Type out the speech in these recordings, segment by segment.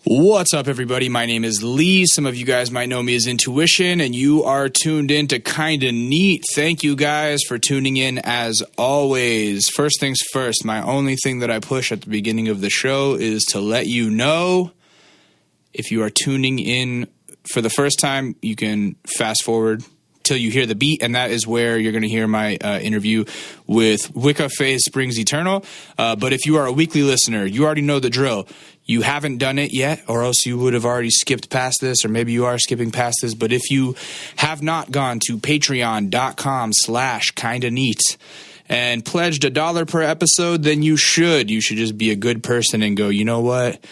What's up, everybody? My name is Lee. Some of you guys might know me as Intuition, and you are tuned in to Kinda Neat. Thank you guys for tuning in as always. First things first, my only thing that I push at the beginning of the show is to let you know if you are tuning in for the first time, you can fast forward till you hear the beat, and that is where you're going to hear my interview with Wicca Phase Springs Eternal. But if you are a weekly listener, you already know the drill. You haven't done it yet, or else you would have already skipped past this, or maybe you are skipping past this. But if you have not gone to patreon.com/kindaneat and pledged $1 per episode, then you should. You should just be a good person and go, you know what?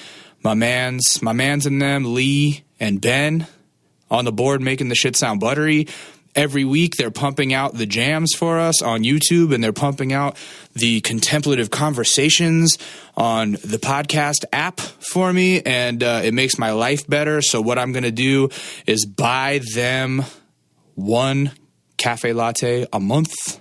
My mans and them, Lee and Ben, on the board making the shit sound buttery. Every week they're pumping out the jams for us on YouTube, and they're pumping out the contemplative conversations on the podcast app for me, and it makes my life better. So what I'm going to do is buy them one cafe latte a month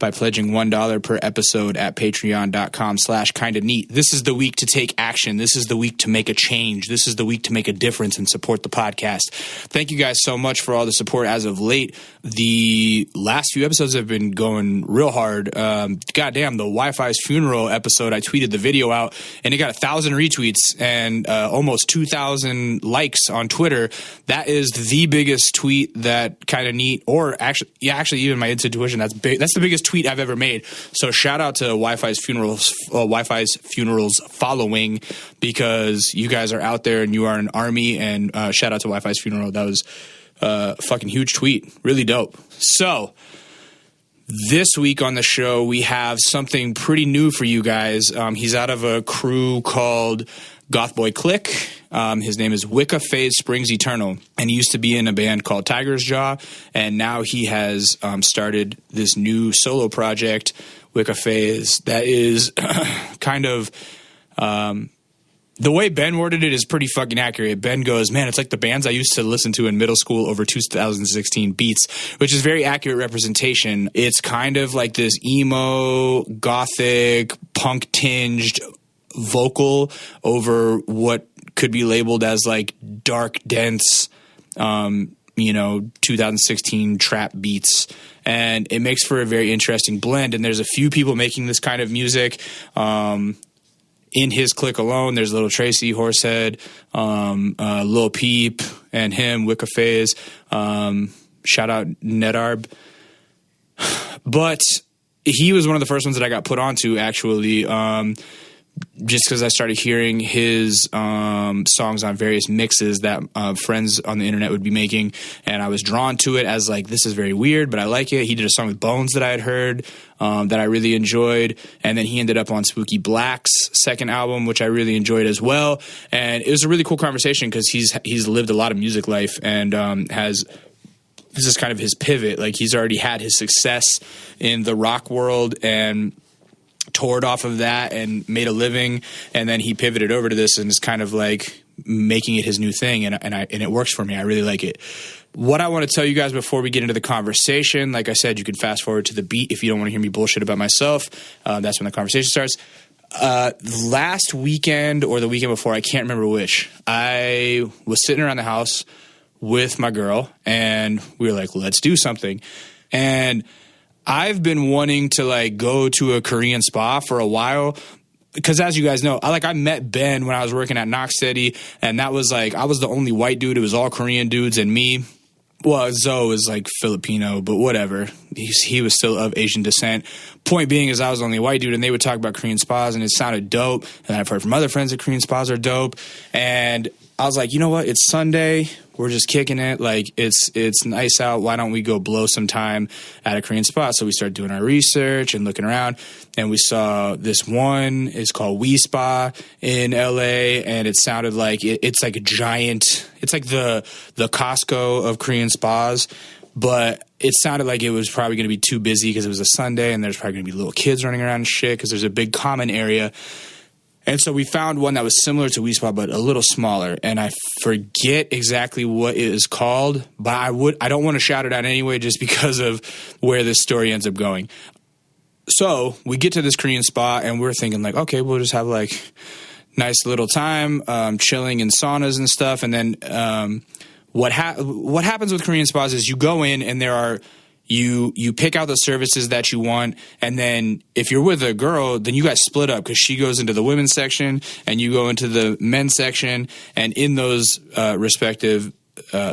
by pledging $1 per episode at patreon.com/kindaneat. This is the week to take action. This is the week to make a change. This is the week to make a difference and support the podcast. Thank you guys so much for all the support as of late. The last few episodes have been going real hard. Goddamn, the Wi-Fi's funeral episode, I tweeted the video out, and it got 1,000 retweets and almost 2,000 likes on Twitter. That is the biggest tweet that Kinda Neat, or actually even my Intuition, that's big. That's the biggest tweet I've ever made. So shout out to Wi-Fi's funerals following, because you guys are out there and you are an army. And shout out to Wi-Fi's funeral. That was fucking huge tweet. Really dope. So this week on the show, we have something pretty new for you guys. He's out of a crew called Goth Boy Clique. His name is Wicca Phase Springs Eternal, and he used to be in a band called Tiger's Jaw, and now he has started this new solo project, Wicca Phase, that is kind of the way Ben worded it is pretty fucking accurate. Ben goes, man, it's like the bands I used to listen to in middle school over 2016 beats, which is very accurate representation. It's kind of like this emo, gothic, punk-tinged vocal over what could be labeled as like dark, dense, 2016 trap beats. And it makes for a very interesting blend. And there's a few people making this kind of music. In his clique alone, there's Little Tracy, Horsehead, Lil Peep, and him, Wicca Phase. Shout out Nedarb. But he was one of the first ones that I got put onto, actually, just because I started hearing his songs on various mixes that friends on the internet would be making, and I was drawn to it as like, this is very weird, but I like it. He did a song with Bones that I had heard that I really enjoyed, and then he ended up on Spooky Black's second album, which I really enjoyed as well. And it was a really cool conversation because he's lived a lot of music life and this is kind of his pivot. Like, he's already had his success in the rock world and toured off of that and made a living, and then he pivoted over to this and is kind of like making it his new thing, and it works for me. I really like it. What I want to tell you guys before we get into the conversation, like I said, you can fast forward to the beat if you don't want to hear me bullshit about myself. That's when the conversation starts. Last weekend or the weekend before, I can't remember which, I was sitting around the house with my girl, and we were like, let's do something. And I've been wanting to like go to a Korean spa for a while, because as you guys know, I met Ben when I was working at Knocksteady, and that was like, I was the only white dude. It was all Korean dudes and me. Well, Zoe is like Filipino, but whatever. He was still of Asian descent. Point being is I was the only white dude, and they would talk about Korean spas, and it sounded dope. And I've heard from other friends that Korean spas are dope. And I was like, you know what? It's Sunday. We're just kicking it. Like, it's nice out. Why don't we go blow some time at a Korean spa? So we started doing our research and looking around, and we saw this one. It's called Wiitchbface in LA, and it sounded like it's like a giant. It's like the Costco of Korean spas, but it sounded like it was probably going to be too busy because it was a Sunday, and there's probably going to be little kids running around and shit because there's a big common area. And so we found one that was similar to Wiitchbface, but a little smaller. And I forget exactly what it is called, but I don't want to shout it out anyway, just because of where this story ends up going. So we get to this Korean spa, and we're thinking like, okay, we'll just have like nice little time, chilling in saunas and stuff. And then what happens with Korean spas is you go in and you pick out the services that you want, and then if you're with a girl, then you guys split up because she goes into the women's section and you go into the men's section, and in those respective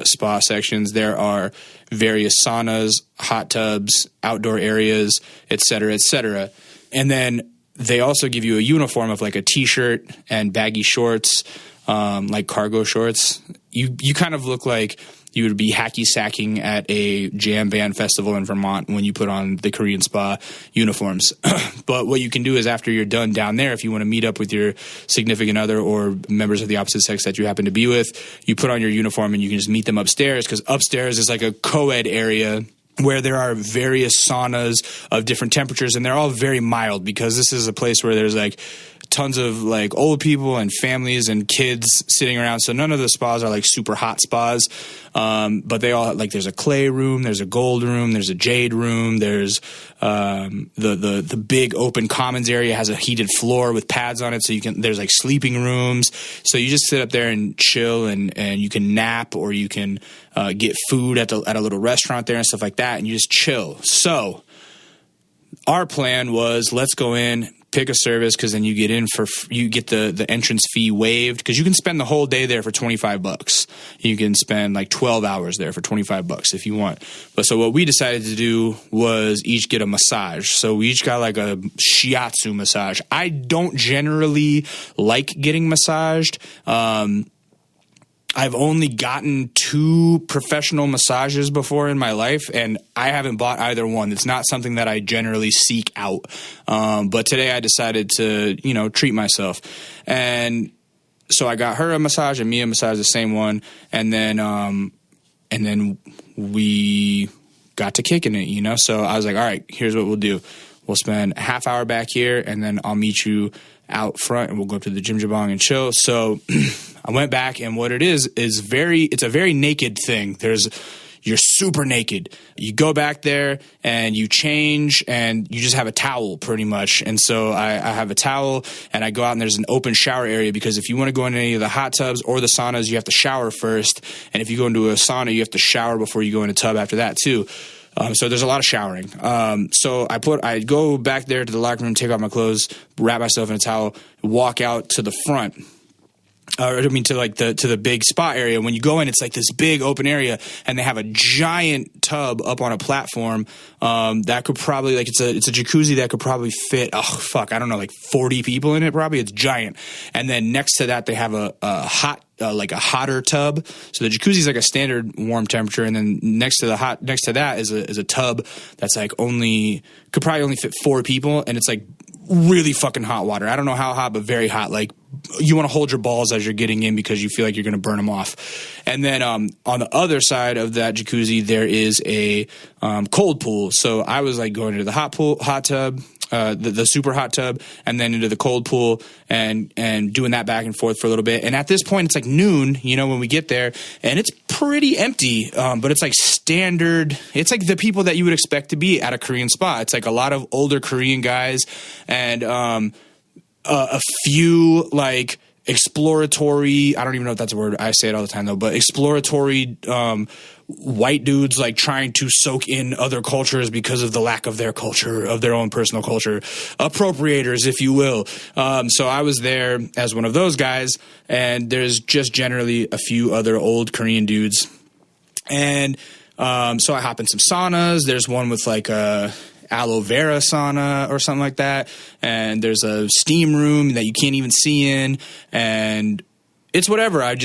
spa sections there are various saunas, hot tubs, outdoor areas, etc. And then they also give you a uniform of like a t-shirt and baggy shorts, like cargo shorts. You kind of look like you would be hacky sacking at a jam band festival in Vermont when you put on the Korean spa uniforms. But what you can do is after you're done down there, if you want to meet up with your significant other or members of the opposite sex that you happen to be with, you put on your uniform and you can just meet them upstairs, because upstairs is like a co-ed area where there are various saunas of different temperatures, and they're all very mild because this is a place where there's like tons of like old people and families and kids sitting around. So none of the spas are like super hot spas. But they all like, there's a clay room, there's a gold room, there's a jade room, there's the big open commons area has a heated floor with pads on it. So there's like sleeping rooms. So you just sit up there and chill, and you can nap, or you can get food at a little restaurant there and stuff like that. And you just chill. So our plan was, let's go in, pick a service, because then you get in you get the entrance fee waived, because you can spend the whole day there for $25. You can spend like 12 hours there for $25 if you want. But so what we decided to do was each get a massage. So we each got like a shiatsu massage. I don't generally like getting massaged. I've only gotten 2 professional massages before in my life, and I haven't bought either one. It's not something that I generally seek out. But today I decided to, treat myself. And so I got her a massage and me a massage, the same one. And then we got to kicking it, So I was like, all right, here's what we'll do. We'll spend a half hour back here, and then I'll meet you out front, and we'll go up to the Jim Jabong and chill. So I went back, and what it is it's a very naked thing. You're super naked. You go back there and you change, and you just have a towel pretty much. And so I have a towel, and I go out, and there's an open shower area, because if you want to go into any of the hot tubs or the saunas, you have to shower first. And if you go into a sauna, you have to shower before you go in a tub after that too. So there's a lot of showering. So I go back there to the locker room, take off my clothes, wrap myself in a towel, walk out to the front. To the big spa area. When you go in, it's like this big open area, and they have a giant tub up on a platform that could probably, like, it's a jacuzzi that could probably fit, I don't know, like 40 people in it probably. It's giant. And then next to that, they have a hotter tub. So the jacuzzi is like a standard warm temperature, and then next to that is a tub that's like could probably only fit 4 people, and it's like really fucking hot water. I don't know how hot, but very hot. Like, you want to hold your balls as you're getting in because you feel like you're going to burn them off. And then on the other side of that jacuzzi, there is a cold pool. So I was like going into the hot tub, the super hot tub, and then into the cold pool, and doing that back and forth for a little bit. And at this point, it's like noon, when we get there, and it's pretty empty, but it's like standard. It's like the people that you would expect to be at a Korean spa. It's like a lot of older Korean guys, and a few like exploratory, I don't even know if that's a word, I say it all the time though, but exploratory white dudes like trying to soak in other cultures because of the lack of their culture, of their own personal culture, appropriators, if you will. So I was there as one of those guys, and there's just generally a few other old Korean dudes. And so I hop in some saunas. There's one with like a aloe vera sauna or something like that, and there's a steam room that you can't even see in, and it's whatever. I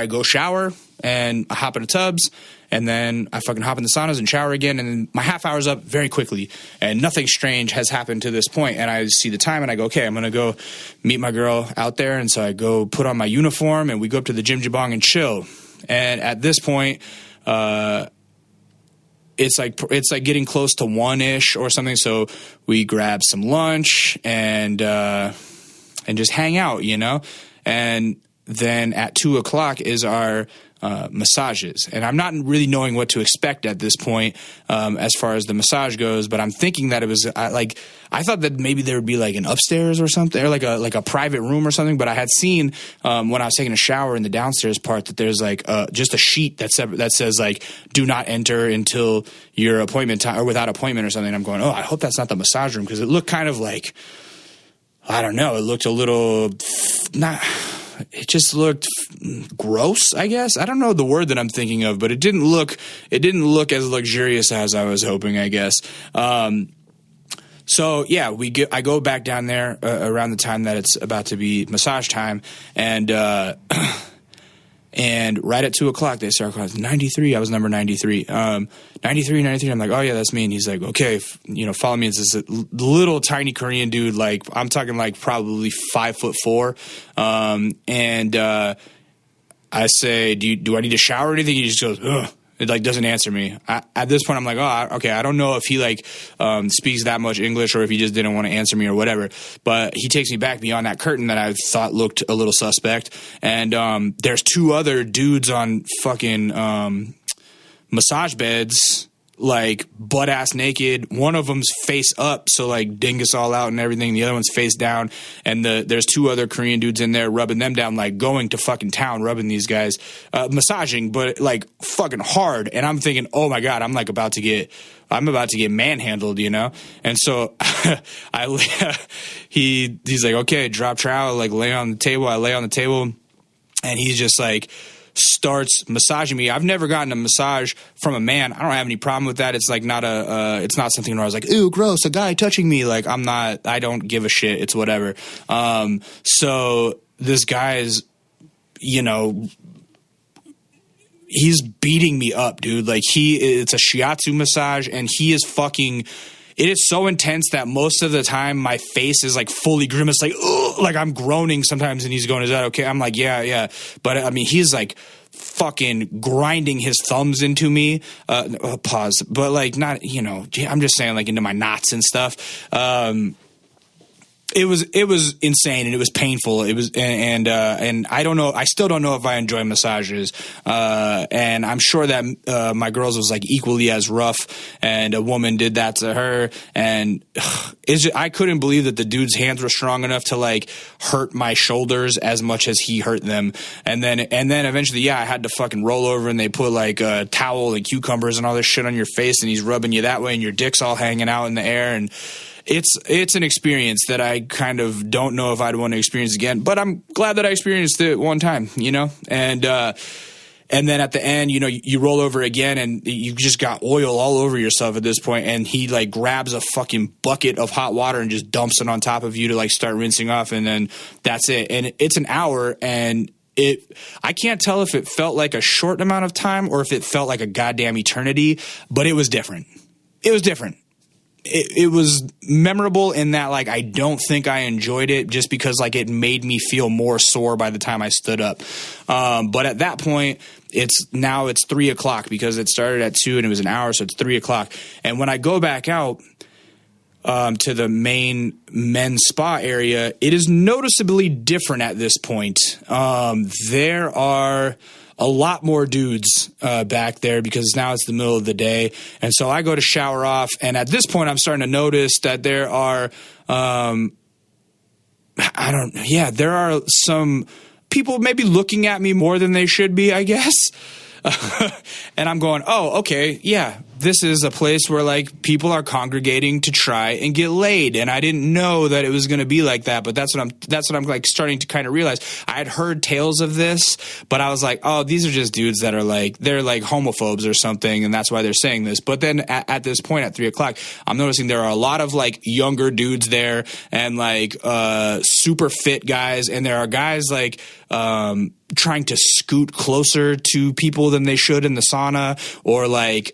go shower, and I hop into tubs, and then I fucking hop in the saunas and shower again, and then my half hour's up very quickly, and nothing strange has happened to this point. And I see the time, and I go, okay, I'm gonna go meet my girl out there. And so I go put on my uniform, and we go up to the Jim Jabong and chill. And at this point, it's like getting close to 1-ish or something. So we grab some lunch and just hang out, And then at 2:00 is our massages, and I'm not really knowing what to expect at this point as far as the massage goes. But I'm thinking that it was I thought that maybe there would be like an upstairs or something, or like a private room or something. But I had seen when I was taking a shower in the downstairs part that there's like just a sheet that says like do not enter until your appointment time or without appointment or something. And I'm going, oh, I hope that's not the massage room, because it looked kind of like, I don't know, it looked a little it just looked gross, I guess. I don't know the word that I'm thinking of, but it didn't look as luxurious as I was hoping, I guess. So yeah, I go back down there around the time that it's about to be massage time, and and right at 2:00 they start calling 93. I was number 93. 93. I'm like, oh yeah, that's me. And he's like, okay, follow me. It's this little tiny Korean dude. Like, I'm talking like probably 5'4". And I say, do I need to shower or anything? He just goes, ugh. It like doesn't answer me. At this point, I'm like, oh, okay. I don't know if he like speaks that much English or if he just didn't want to answer me or whatever. But he takes me back beyond that curtain that I thought looked a little suspect. And there's two other dudes on fucking massage beds, like butt ass naked. One of them's face up, so like dingus all out and everything. The other one's face down, and there's two other Korean dudes in there rubbing them down, like going to fucking town, rubbing these guys, massaging, but like fucking hard. And I'm thinking, oh my god, I'm about to get manhandled, And so he's like, okay, drop trowel, like lay on the table. I lay on the table, and he's just like starts massaging me. I've never gotten a massage from a man. I don't have any problem with that. It's like it's not something where I was like, ooh, gross, a guy touching me. Like, I don't give a shit. It's whatever. So this guy is, he's beating me up, dude. Like, it's a shiatsu massage, and he is fucking, it is so intense that most of the time my face is like fully grimaced, like, ugh, like I'm groaning sometimes, and he's going, is that okay? I'm like, yeah. But I mean, he's like fucking grinding his thumbs into me. Pause. But like, not, I'm just saying, like, into my knots and stuff. It was insane, and it was painful. It was, and I don't know. I still don't know if I enjoy massages. And I'm sure that my girls was like equally as rough, and a woman did that to her. And I couldn't believe that the dude's hands were strong enough to like hurt my shoulders as much as he hurt them. And then eventually, yeah, I had to fucking roll over, and they put like a towel and cucumbers and all this shit on your face, and he's rubbing you that way, and your dick's all hanging out in the air. And it's an experience that I kind of don't know if I'd want to experience again, but I'm glad that I experienced it one time, and then at the end, you roll over again, and you just got oil all over yourself at this point, and he like grabs a fucking bucket of hot water and just dumps it on top of you to like start rinsing off, and then that's it. And it's an hour, and I can't tell if it felt like a short amount of time or if it felt like a goddamn eternity, but it was different. It was different. It was memorable in that, like, I don't think I enjoyed it just because, like, it made me feel more sore by the time I stood up. But at that point, it's 3:00 because it started at 2 and it was an hour, so it's 3:00. And when I go back out to the main men's spa area, it is noticeably different at this point. There are a lot more dudes back there because now it's the middle of the day. And so I go to shower off, and at this point I'm starting to notice that there are there are some people maybe looking at me more than they should be, I guess. And I'm going, oh, okay, yeah, this is a place where like people are congregating to try and get laid, and I didn't know that it was going to be like that. But that's what I'm like starting to kind of realize. I had heard tales of this, but I was like, oh, these are just dudes that are like, they're like homophobes or something, and that's why they're saying this. But then at this point at 3:00, I'm noticing there are a lot of like younger dudes there, and like super fit guys, and there are guys like trying to scoot closer to people than they should in the sauna, or like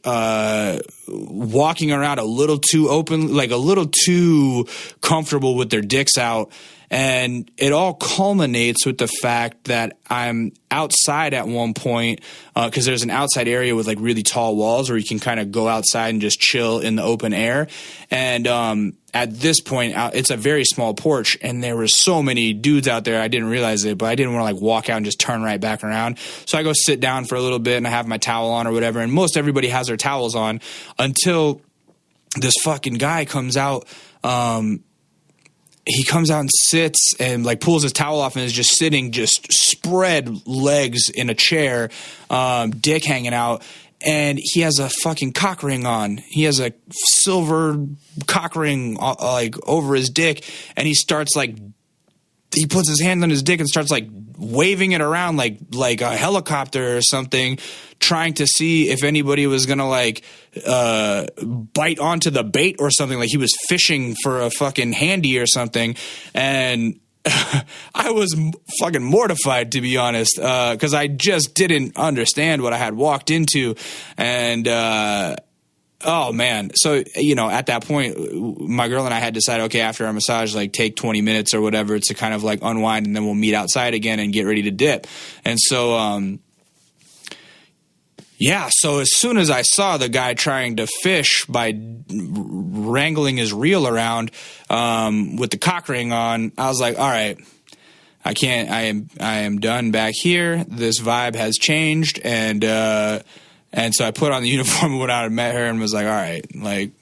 walking around a little too open, like a little too comfortable with their dicks out. And it all culminates with the fact that I'm outside at one point, because there's an outside area with like really tall walls where you can kind of go outside and just chill in the open air. And at this point, it's a very small porch, and there were so many dudes out there. I didn't realize it, but I didn't want to like walk out and just turn right back around. So I go sit down for a little bit, and I have my towel on or whatever. And most everybody has their towels on until this fucking guy comes out. He comes out and sits and like pulls his towel off and is just sitting, just spread legs in a chair, dick hanging out. And he has a fucking cock ring on. He has a silver cock ring like over his dick, and he starts like, he puts his hand on his dick and starts like waving it around like a helicopter or something, trying to see if anybody was gonna like bite onto the bait or something. Like he was fishing for a fucking handy or something. And I was fucking mortified, to be honest, because I just didn't understand what I had walked into. And oh man. So, you know, at that point, my girl and I had decided, okay, after our massage, like take 20 minutes or whatever to kind of like unwind, and then we'll meet outside again and get ready to dip. And so, yeah, so as soon as I saw the guy trying to fish by wrangling his reel around with the cock ring on, I was like, all right, I can't, I am done back here. This vibe has changed. And so I put on the uniform, went out and met her, and was like, all right, like,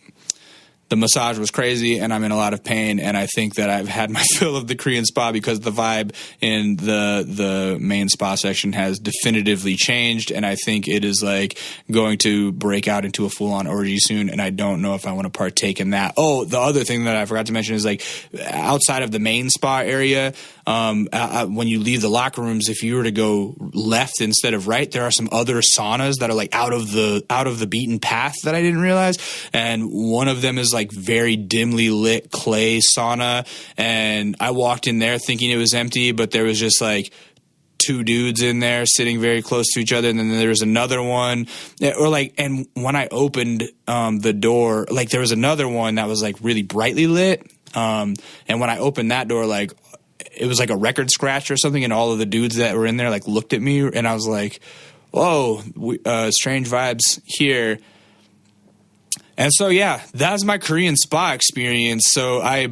the massage was crazy, and I'm in a lot of pain, and I think that I've had my fill of the Korean spa, because the vibe in the main spa section has definitively changed, and I think it is like going to break out into a full-on orgy soon, and I don't know if I want to partake in that. Oh, the other thing that I forgot to mention is like outside of the main spa area, when you leave the locker rooms, if you were to go left instead of right, there are some other saunas that are like out of the beaten path that I didn't realize, and one of them is like very dimly lit clay sauna, and I walked in there thinking it was empty, but there was just like two dudes in there sitting very close to each other, and then there was another one, or like, and when I opened the door, like there was another one that was like really brightly lit, and when I opened that door, like it was like a record scratch or something, and all of the dudes that were in there like looked at me, and I was like, whoa, strange vibes here. And so, yeah, that was my Korean spa experience. So I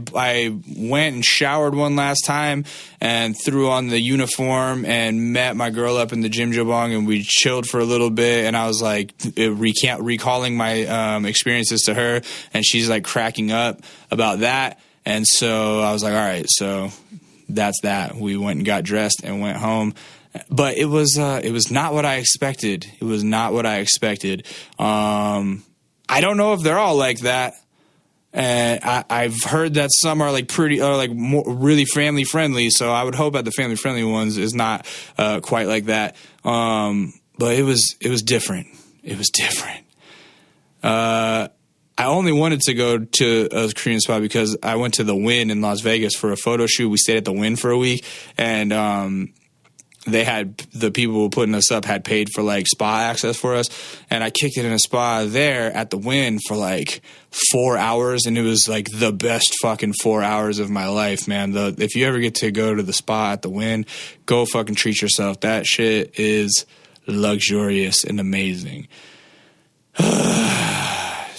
went and showered one last time and threw on the uniform and met my girl up in the Jim Jobong, and we chilled for a little bit. And I was like recalling my experiences to her, and she's like cracking up about that. And so I was like, all right, so that's that. We went and got dressed and went home. But it was not what I expected. It was not what I expected. I don't know if they're all like that. And I've heard that some are like more really family friendly. So I would hope that the family friendly ones is not quite like that. But it was different. It was different. I only wanted to go to a Korean spa because I went to the Wynn in Las Vegas for a photo shoot. We stayed at the Wynn for a week, and they had, the people who were putting us up had paid for like spa access for us, and I kicked it in a spa there at the Wynn for like 4 hours, and it was like the best fucking 4 hours of my life, man. If you ever get to go to the spa at the Wynn, go fucking treat yourself. That shit is luxurious and amazing.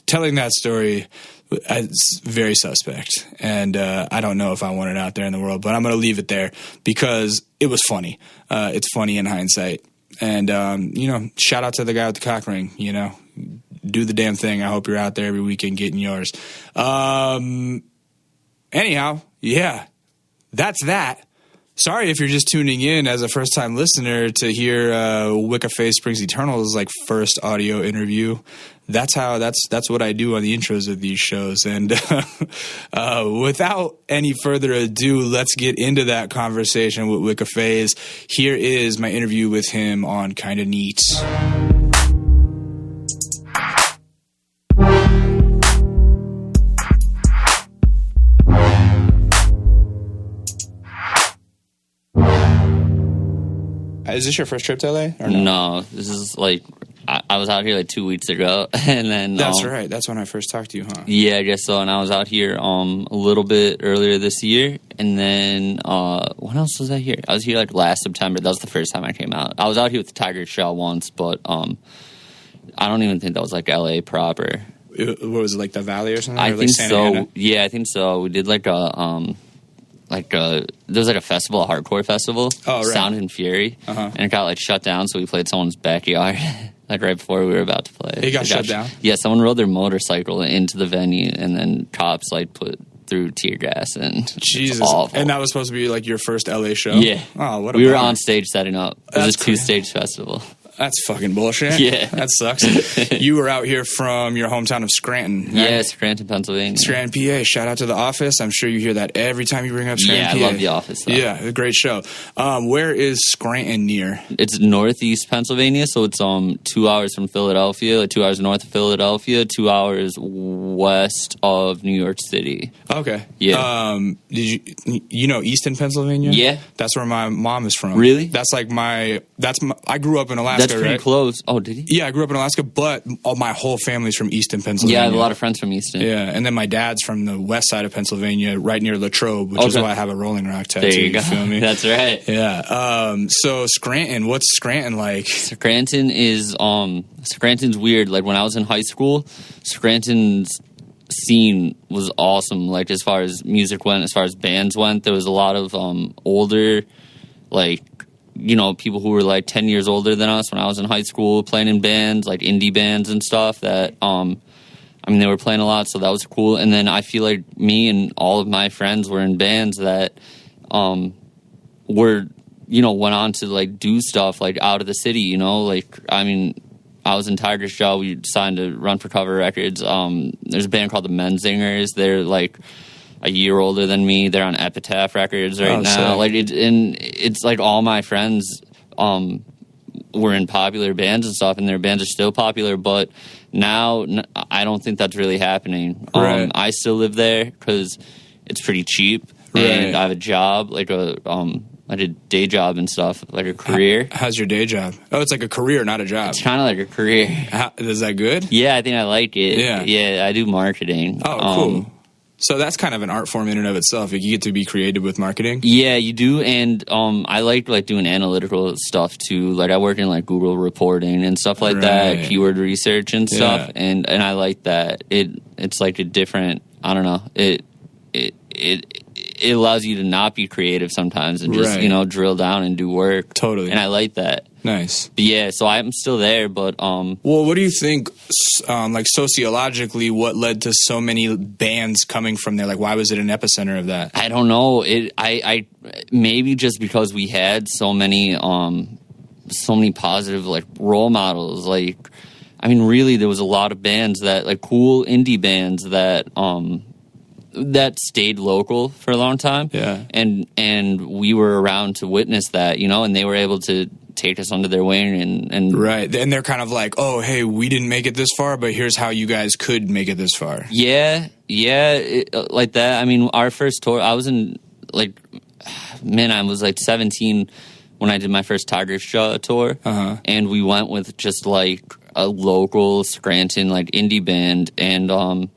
Telling that story, it's very suspect, and I don't know if I want it out there in the world, but I'm going to leave it there because it was funny. It's funny in hindsight, and shout out to the guy with the cock ring. You know, do the damn thing. I hope you're out there every weekend getting yours. Anyhow, yeah, that's that. Sorry if you're just tuning in as a first-time listener to hear Wicca Phase Springs Eternal's like first audio interview. That's what I do on the intros of these shows. And without any further ado, let's get into that conversation with Wicca Phase. Here is my interview with him on Kinda Neat. Is this your first trip to LA? Or no? No, this is like I was out here like 2 weeks ago, and then that's right. That's when I first talked to you, huh? Yeah, I guess so. And I was out here a little bit earlier this year, and then when else was I here? I was here like last September. That was the first time I came out. I was out here with the Tiger Shell once, but I don't even think that was like LA proper. What was it, like the Valley or something? I or think like Santa so. Ana? Yeah, I think so. We did like a there was like a festival, a hardcore festival, Sound and Fury, and it got like shut down. So we played someone's backyard, like right before we were about to play. It got shut down. Yeah, someone rode their motorcycle into the venue, and then cops like put through tear gas, and Jesus, awful. And that was supposed to be like your first LA show. Yeah. Oh, what a we were bummer. on stage setting up. It was a 2-stage festival. That's fucking bullshit. Yeah. That sucks. You were out here from your hometown of Scranton. Right? Yeah, Scranton, Pennsylvania. Scranton, PA. Shout out to The Office. I'm sure you hear that every time you bring up Scranton, Yeah, PA. I love The Office, though. Yeah, a great show. Where is Scranton near? It's northeast Pennsylvania, so it's 2 hours from Philadelphia, like 2 hours north of Philadelphia, 2 hours west of New York City. Okay. Yeah. Did you know Easton, Pennsylvania? Yeah. That's where my mom is from. Really? That's like I grew up in Alaska. That's pretty right? close. Oh, did he? Yeah, I grew up in Alaska, but my whole family's from Easton, Pennsylvania. Yeah, I have a lot of friends from Easton. Yeah, and then my dad's from the west side of Pennsylvania, right near Latrobe, which is why I have a Rolling Rock tattoo. There you go. Feel me? That's right. Yeah. So Scranton, what's Scranton like? Scranton is Scranton's weird. Like when I was in high school, Scranton's scene was awesome. Like as far as music went, as far as bands went, there was a lot of older, like, you know, people who were like 10 years older than us when I was in high school playing in bands, like indie bands and stuff that, I mean, they were playing a lot, so that was cool. And then I feel like me and all of my friends were in bands that, were, you know, went on to like do stuff like out of the city, you know, like, I mean, I was in Tiger Shell. We signed to Run for Cover Records. There's a band called the Menzingers. They're like a year older than me. They're on Epitaph Records right now. Sick. Like it's like all my friends were in popular bands and stuff, and their bands are still popular. But now I don't think that's really happening. Right. I still live there because it's pretty cheap, and I have a job, like I did day job and stuff, like a career. How's your day job? Oh, it's like a career, not a job. It's kind of like a career. Is that good? Yeah, I think I like it. Yeah. Yeah, I do marketing. Oh, cool. So that's kind of an art form in and of itself. You get to be creative with marketing. Yeah, you do, and I like doing analytical stuff too. Like I work in like Google reporting and stuff like that, keyword research and stuff, and I like that. It's like a different. I don't know. It allows you to not be creative sometimes and just you know drill down and do work. Totally, and I like that. Nice. But yeah, so I'm still there, but well, what do you think, like sociologically, what led to so many bands coming from there? Like, why was it an epicenter of that? I don't know. I maybe just because we had so many positive like role models. Like, I mean, really, there was a lot of bands that like cool indie bands that that stayed local for a long time. Yeah, and we were around to witness that, you know, and they were able to take us under their wing and right, and they're kind of like, oh, hey, we didn't make it this far, but here's how you guys could make it this far. Yeah, like that. I mean, our first tour, I was in like, man, I was like 17 when I did my first Tiger Shell tour, and we went with just like a local Scranton like indie band, and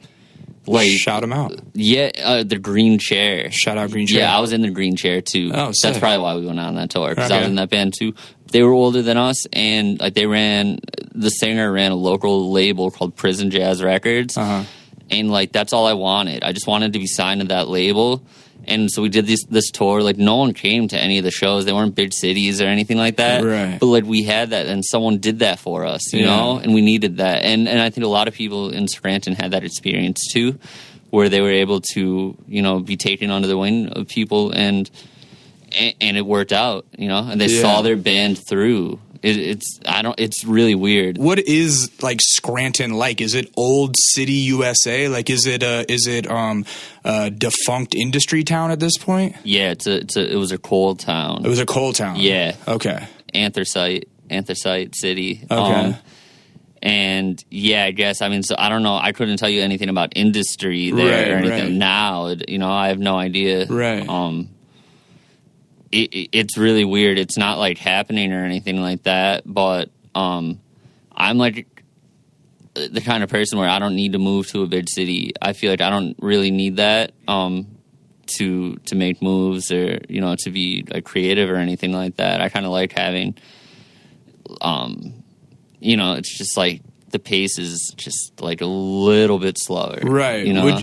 like shout them out. Yeah, the Green Chair. Shout out Green Chair. Yeah, I was in the Green Chair too. Oh, sick. That's probably why we went on that tour, because I was in that band too. They were older than us, and like the singer ran a local label called Prison Jazz Records, and like that's all I wanted. I just wanted to be signed to that label. And so we did this tour. Like no one came to any of the shows. They weren't big cities or anything like that. Right. But like we had that, and someone did that for us, you know, and we needed that. And I think a lot of people in Scranton had that experience too, where they were able to, you know, be taken under the wing of people, and it worked out, you know, and they saw their band through. It's really weird. What is like Scranton like? Is it old city USA? Like, is it a defunct industry town at this point? Yeah, it was a coal town. It was a coal town. Yeah. Okay. Anthracite city. Okay. And yeah, I guess, I mean, so I don't know. I couldn't tell you anything about industry there or anything. Right. Now, you know, I have no idea. Right. It's really weird. It's not like happening or anything like that, but I I'm like the kind of person where I don't need to move to a big city. I feel like I don't really need that to make moves or, you know, to be like creative or anything like that. I kind of like having, you know, it's just like the pace is just like a little bit slower. Right. You know?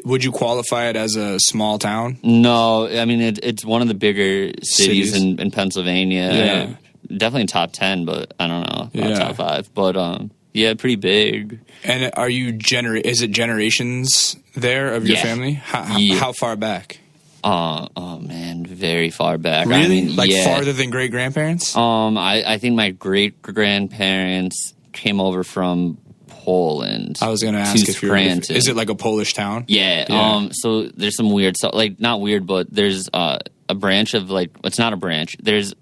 Would you qualify it as a small town? No, I mean, it's one of the bigger cities. In Pennsylvania. Yeah. Definitely top 10, but I don't know about top 5. But yeah, pretty big. And are you is it generations there of your family? How far back? Oh man, very far back. Really? I mean, like farther than great grandparents? I think my great grandparents came over from Poland. I was going to ask if Scranton. Is it like a Polish town? Yeah. So there's some weird stuff, like not weird, but there's a branch of like, it's not a branch. There's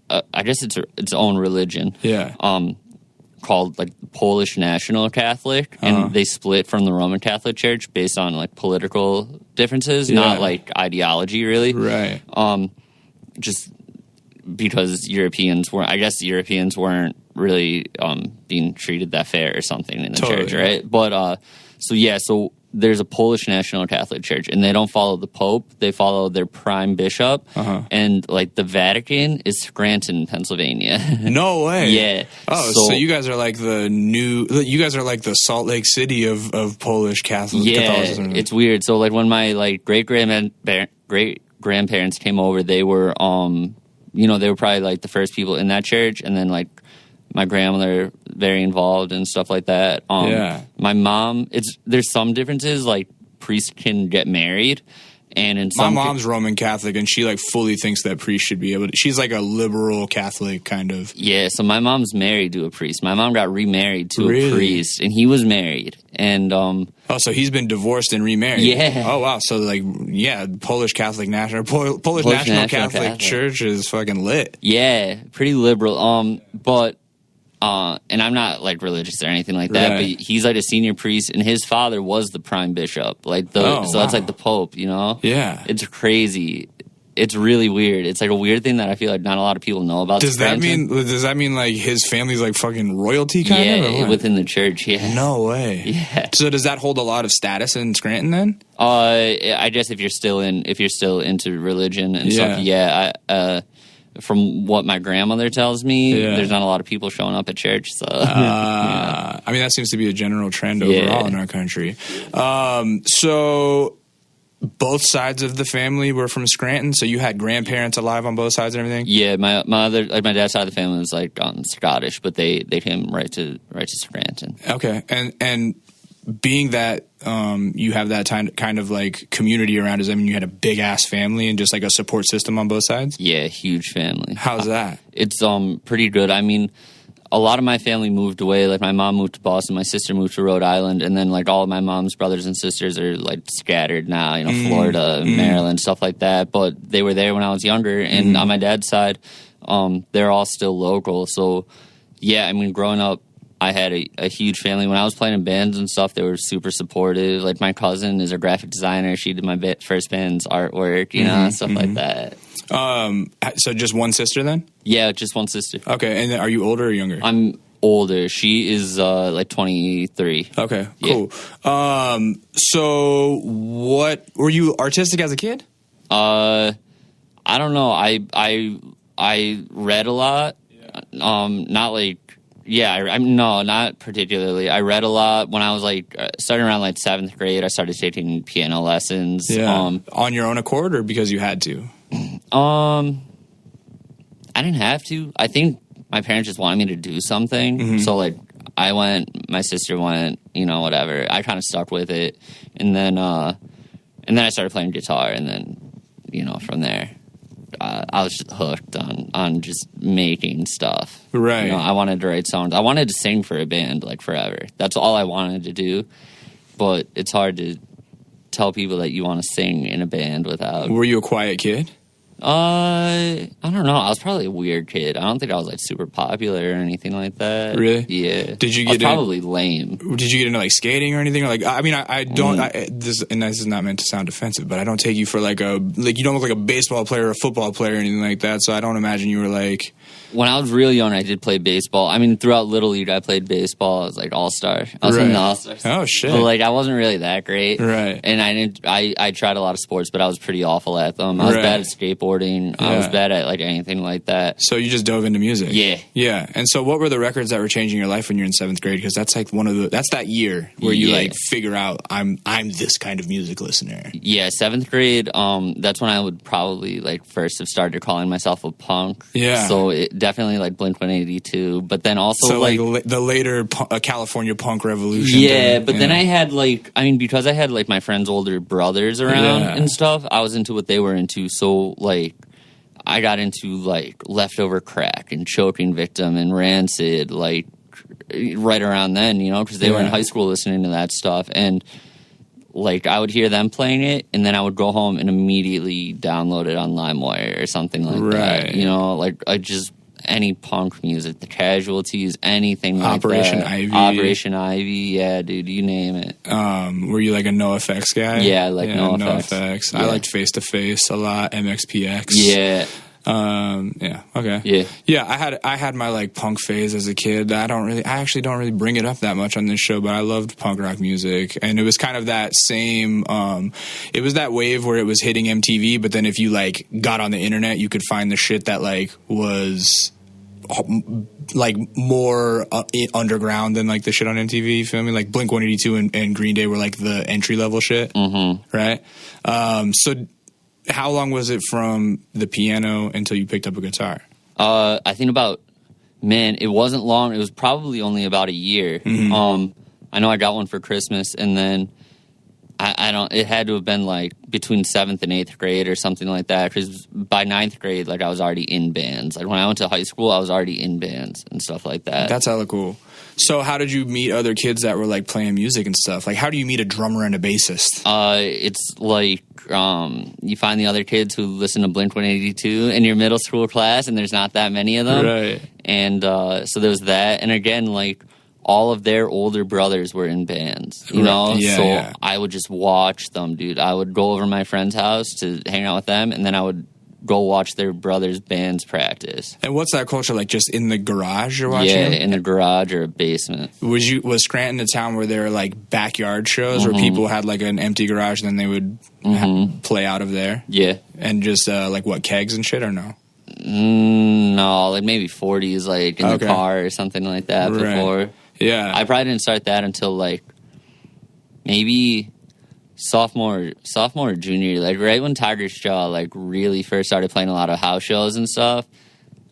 I guess it's its own religion. Yeah. Called like Polish National Catholic, and they split from the Roman Catholic Church based on like political differences, not like ideology, really. Right. Just because Europeans weren't really being treated that fair or something in the church, right? But so there's a Polish National Catholic Church, and they don't follow the Pope. They follow their prime bishop. And, like, the Vatican is Scranton, Pennsylvania. No way. Yeah. Oh, so you guys are like you guys are like the Salt Lake City of Polish Catholicism. It's weird. So, like, when my, like, great-grandparents came over, they were, you know, they were probably, like, the first people in that church, and then, like, my grandmother very involved and stuff like that. My mom, there's some differences, like priests can get married, and in some my mom's Roman Catholic, and she like fully thinks that priests should be able to. She's like a liberal Catholic kind of. Yeah, so my mom's married to a priest. My mom got remarried to a priest, and he was married, and so he's been divorced and remarried. Yeah. Oh wow. So like Polish Catholic Polish National Catholic Church is fucking lit. Yeah, pretty liberal. But. And I'm not like religious or anything like that, but he's like a senior priest, and his father was the prime bishop, like that's like the Pope, you know? Yeah, it's crazy. It's really weird. It's like a weird thing that I feel like not a lot of people know about. Does that mean like his family's like fucking royalty kind of? Yeah, within the church. Yeah. No way. Yeah. So does that hold a lot of status in Scranton then? I guess if you're still into religion and stuff, yeah. From what my grandmother tells me, there's not a lot of people showing up at church. So, I mean, that seems to be a general trend overall in our country. So, both sides of the family were from Scranton. So you had grandparents alive on both sides and everything. Yeah, my dad's side of the family was like Scottish, but they came right to Scranton. Okay, and being that you have that kind of like community around, does that mean you had a big ass family and just like a support system on both sides? Yeah, huge family. How's that? It's pretty good. I mean, a lot of my family moved away. Like my mom moved to Boston, my sister moved to Rhode Island, and then like all of my mom's brothers and sisters are like scattered now, you know, Florida, Maryland, stuff like that. But they were there when I was younger, and on my dad's side, they're all still local. So yeah, I mean, growing up, I had a huge family. When I was playing in bands and stuff, they were super supportive. Like, my cousin is a graphic designer. She did my first band's artwork, you know, stuff like that. So just one sister then? Yeah, just one sister. Okay, and then are you older or younger? I'm older. She is, like, 23. Okay, cool. Yeah. So what... Were you artistic as a kid? I don't know. I read a lot. Not like... Yeah, no, not particularly. I read a lot when I was like starting around like 7th grade. I started taking piano lessons. Yeah. On your own accord or because you had to? I didn't have to. I think my parents just wanted me to do something. So like I went, my sister went, you know, whatever. I kind of stuck with it, and then I started playing guitar, and then, you know, from there. I was just hooked on just making stuff. Right. You know, I wanted to write songs. I wanted to sing for a band, like, forever. That's all I wanted to do. But it's hard to tell people that you want to sing in a band without... Were you a quiet kid? I don't know. I was probably a weird kid. I don't think I was like super popular or anything like that. Really? Yeah. Did you I was get probably lame. Did you get into like skating or anything? Or like, I mean, I don't. This is not meant to sound offensive, but I don't take you for like you don't look like a baseball player or a football player or anything like that. So I don't imagine you were like. When I was real young, I did play baseball. I mean, throughout Little League, I played baseball. I was like all-star. I was in the all-stars. Oh, shit. But like, I wasn't really that great. Right. And I tried a lot of sports, but I was pretty awful at them. I was bad at skateboarding. Yeah. I was bad at like anything like that. So you just dove into music. Yeah. Yeah. And so what were the records that were changing your life when you're in 7th grade? Because that's like that's that year where you like figure out I'm this kind of music listener. Yeah. 7th grade. That's when I would probably like first have started calling myself a punk. Yeah. So it definitely like Blink-182, but then also so like the later California punk revolution. Yeah, but then I had like, I mean, because I had like my friends' older brothers around and stuff, I was into what they were into. So like, I got into like Leftover Crack and Choking Victim and Rancid, like right around then, you know, because they were in high school listening to that stuff. And like, I would hear them playing it, and then I would go home and immediately download it on LimeWire or something like that. You know, like I just any punk music, the Casualties, anything like Operation that. Ivy. Operation Ivy, yeah, dude, you name it. Were you like a NoFX guy? Yeah, I like NoFX. I liked Face to Face a lot, MXPX. Yeah. Yeah. Okay. Yeah. I had my like punk phase as a kid. I actually don't really bring it up that much on this show, but I loved punk rock music, and it was kind of that same. It was that wave where it was hitting MTV, but then if you like got on the internet, you could find the shit that like was like more underground than like the shit on MTV. You feel me? Like Blink-182 and Green Day were like the entry level shit, right? So. How long was it from the piano until you picked up a guitar? I think it wasn't long. It was probably only about a year. I know I got one for Christmas, and then it had to have been like between 7th and 8th grade or something like that, because by 9th grade, like I was already in bands. Like when I went to high school, I was already in bands and stuff like that. That's hella cool. So how did you meet other kids that were like playing music and stuff? Like how do you meet a drummer and a bassist? It's like you find the other kids who listen to Blink-182 in your middle school class, and there's not that many of them. Right. And so there was that. And again, like all of their older brothers were in bands, you know? Yeah, I would just watch them, dude. I would go over to my friend's house to hang out with them, and then I would go watch their brothers' bands practice. And what's that culture like? Just in the garage you're watching? Yeah, in the garage or a basement. Was Scranton a town where there were like backyard shows where people had like an empty garage and then they would play out of there? Yeah. And just like what, kegs and shit or no? No, like maybe 40s like in the car or something like that before. Yeah. I probably didn't start that until like maybe sophomore or junior year, like right when Tiger's Jaw like really first started playing a lot of house shows and stuff.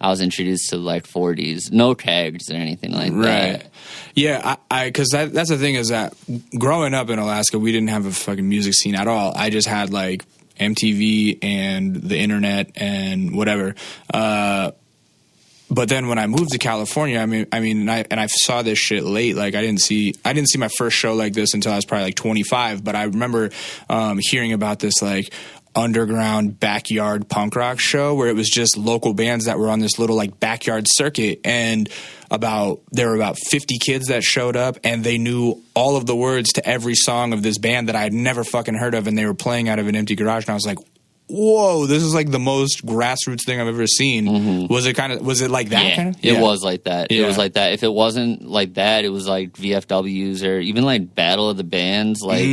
I was introduced to like 40s, no kegs or anything like that. Right. Yeah, because that's the thing is that growing up in Alaska, we didn't have a fucking music scene at all. I just had like MTV and the internet and whatever. But then when I moved to California, I saw this shit late. Like I didn't see my first show like this until I was probably like 25. But I remember hearing about this like underground backyard punk rock show where it was just local bands that were on this little like backyard circuit, and there were about 50 kids that showed up, and they knew all of the words to every song of this band that I had never fucking heard of, and they were playing out of an empty garage, and I was like, whoa, this is like the most grassroots thing I've ever seen. Was it like that? Yeah, kind of? It was like that. Yeah. It was like that. If it wasn't like that, it was like VFWs or even like Battle of the Bands. Like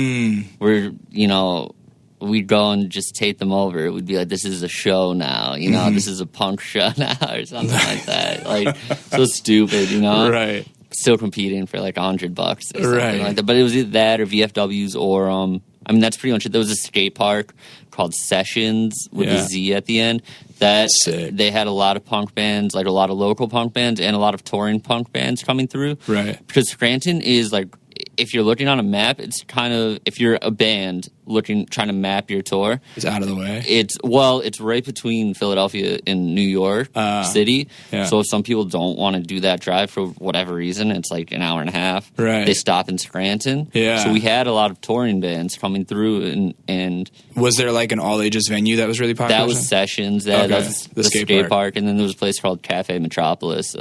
we'd go and just take them over. It would be like, this is a show now, you know, this is a punk show now or something like that. Like so stupid, you know? Right. Still competing for like $100 or something like that. But it was either that or VFWs or that's pretty much it. There was a skate park called Sessions with a Z at the end. They had a lot of punk bands, like a lot of local punk bands and a lot of touring punk bands coming through. Right. Because Scranton is like, if you're looking on a map, it's kind of, if you're a band trying to map your tour. It's out of the way. It's right between Philadelphia and New York City. Yeah. So if some people don't want to do that drive for whatever reason, it's like an hour and a half. Right. They stop in Scranton. Yeah. So we had a lot of touring bands coming through, and was there like an all ages venue that was really popular? that was Sessions. That was the skate park, and then there was a place called Cafe Metropolis.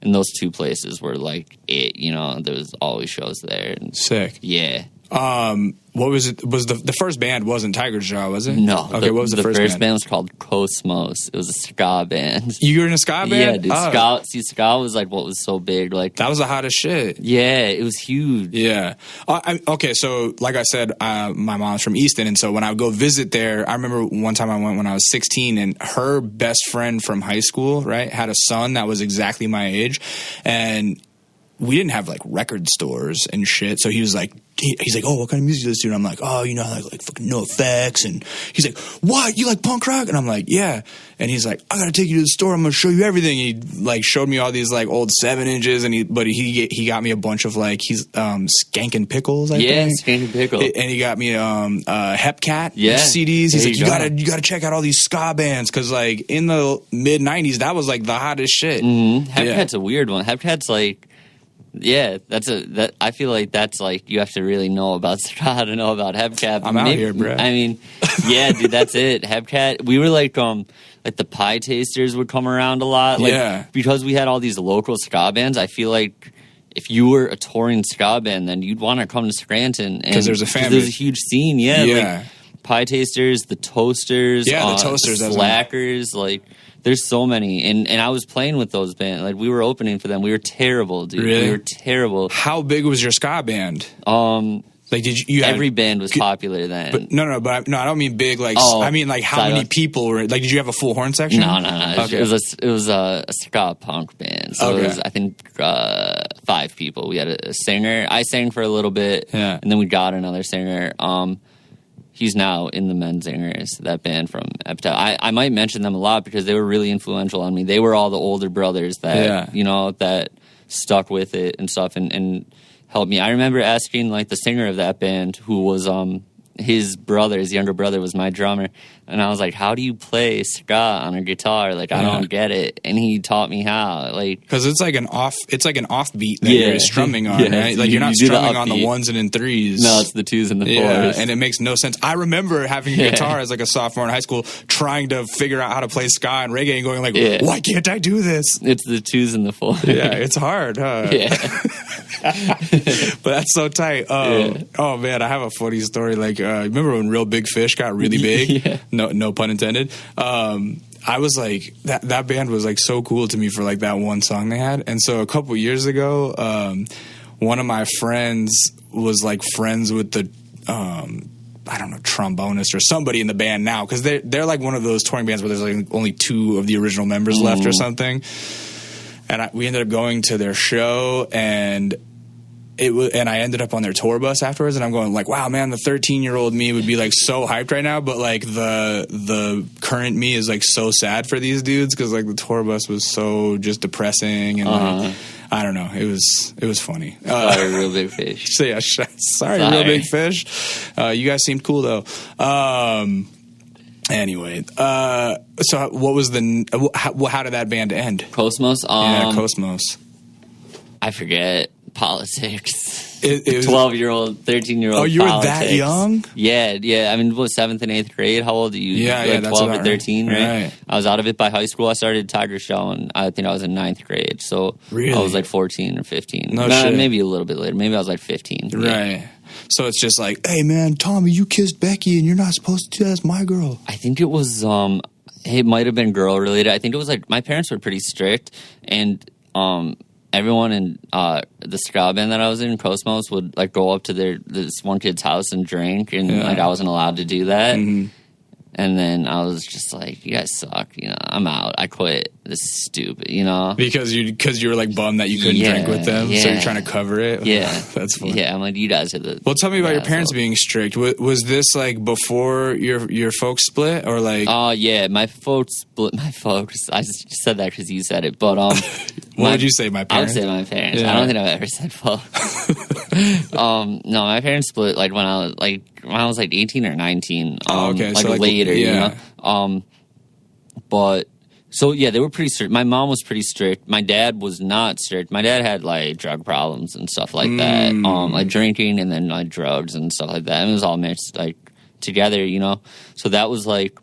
And those two places were like it. You know, there was always shows there. And, sick. Yeah. What was it? Was the first band wasn't Tiger's Jaw, was it? No. Okay, what was the first band? band was called Cosmos. It was a ska band. You were in a ska band? Yeah, dude. Ska was like what was so big. Like that was the hottest shit. Yeah, it was huge. Yeah. Okay, so like I said, my mom's from Easton, and so when I would go visit there, I remember one time I went when I was 16, and her best friend from high school, right, had a son that was exactly my age, and we didn't have like record stores and shit. So he was like, he's like, oh, what kind of music do you listen to? And I'm like, oh, you know, like fucking No Effects. And he's like, what? You like punk rock? And I'm like, yeah. And he's like, I gotta take you to the store. I'm gonna show you everything. And he like showed me all these like old 7-inches, and he got me a bunch of like Skankin' Pickles. I think. Skankin' Pickle. And he got me Hepcat CDs. He's like, you gotta check out all these ska bands, because like in the mid '90s that was like the hottest shit. Mm-hmm. Hepcat's a weird one. Hepcat's like. Yeah, I feel like that's like you have to really know about ska to know about Hepcat. I'm out here, bro. I mean, yeah, dude, that's it. Hepcat. We were like the pie tasters would come around a lot. Like, because we had all these local ska bands. I feel like if you were a touring ska band, then you'd want to come to Scranton because there's a fan. There's a huge scene. Yeah. Like, pie tasters, the Toasters, the Toasters, the Slackers, like. There's so many, and I was playing with those bands. Like we were opening for them. We were terrible, dude. Really? We were terrible. How big was your ska band? Like did you every band was popular then. But no, I don't mean big. Like I mean like how many people were? Like did you have a full horn section? No. Okay. It was a ska punk band. So it was I think 5 people. We had a singer. I sang for a little bit, and then we got another singer. He's now in the Menzingers, that band from Epitaph. I might mention them a lot because they were really influential on me. They were all the older brothers that, you know, that stuck with it and stuff and helped me. I remember asking, like, the singer of that band, who was his younger brother was my drummer, and I was like, how do you play ska on a guitar? Like, I don't get it. And he taught me how. Like, because it's like an offbeat that you're strumming on, right? Like, you're not strumming on the 1s and 3s. No, it's the 2s and the 4s. And it makes no sense. I remember having a guitar as like a sophomore in high school, trying to figure out how to play ska and reggae and going like, why can't I do this? It's the 2s and the 4s. Yeah, it's hard, huh? Yeah. But that's so tight. Oh man, I have a funny story. Like, remember when Real Big Fish got really big? No pun intended. I was like, that band was like so cool to me for like that one song they had. And so a couple years ago, one of my friends was like friends with the I don't know, trombonist or somebody in the band now, because they're like one of those touring bands where there's like only 2 of the original members left or something. And we ended up going to their show, and I ended up on their tour bus afterwards, and I'm going like, wow, man, the 13-year-old me would be like so hyped right now, but like the current me is like so sad for these dudes, because like the tour bus was so just depressing, and like, I don't know, it was funny. Sorry, Real Big Fish. So yeah, sorry, Real Big Fish. You guys seemed cool though. Anyway, so what was how did that band end? Cosmos? Cosmos. I forget. Politics. It was 12-year-old, 13-year-old. Oh, you politics. were that young? Yeah. I mean, what, 7th and 8th grade? How old are you? Yeah, like that's 12 or 13, right? I was out of it by high school. I started Tiger Show, and I think I was in 9th grade. So really? I was like 14 or 15. No shit. Maybe a little bit later. Maybe I was like 15. Right. Yeah. So it's just like, hey, man, Tommy, you kissed Becky, and you're not supposed to. That's my girl. I think it was, it might have been girl-related. I think it was like, my parents were pretty strict, and everyone in the ska band that I was in, Cosmos, would like go up to this one kid's house and drink, and like I wasn't allowed to do that. Mm-hmm. And then I was just like, you guys suck, you know, I'm out. I quit. this is stupid, you know? Because you were like bummed that you couldn't drink with them, so you're trying to cover it. Yeah, that's funny. Yeah, I'm like, you guys are the. Well, tell me about your parents being strict. Was this like before your folks split, or like? Yeah, my folks split. My folks. I said that because you said it, but what would you say, my parents? I would say my parents. Yeah. I don't think I've ever said folks. No, my parents split like when I was like 18 or 19. Okay, like so like later, yeah. you know. But. So, yeah, they were pretty strict. My mom was pretty strict. My dad was not strict. My dad had, like, drug problems and stuff like that. Like, drinking and then, like, drugs and stuff like that. And it was all mixed, like, together, you know? So that was, like,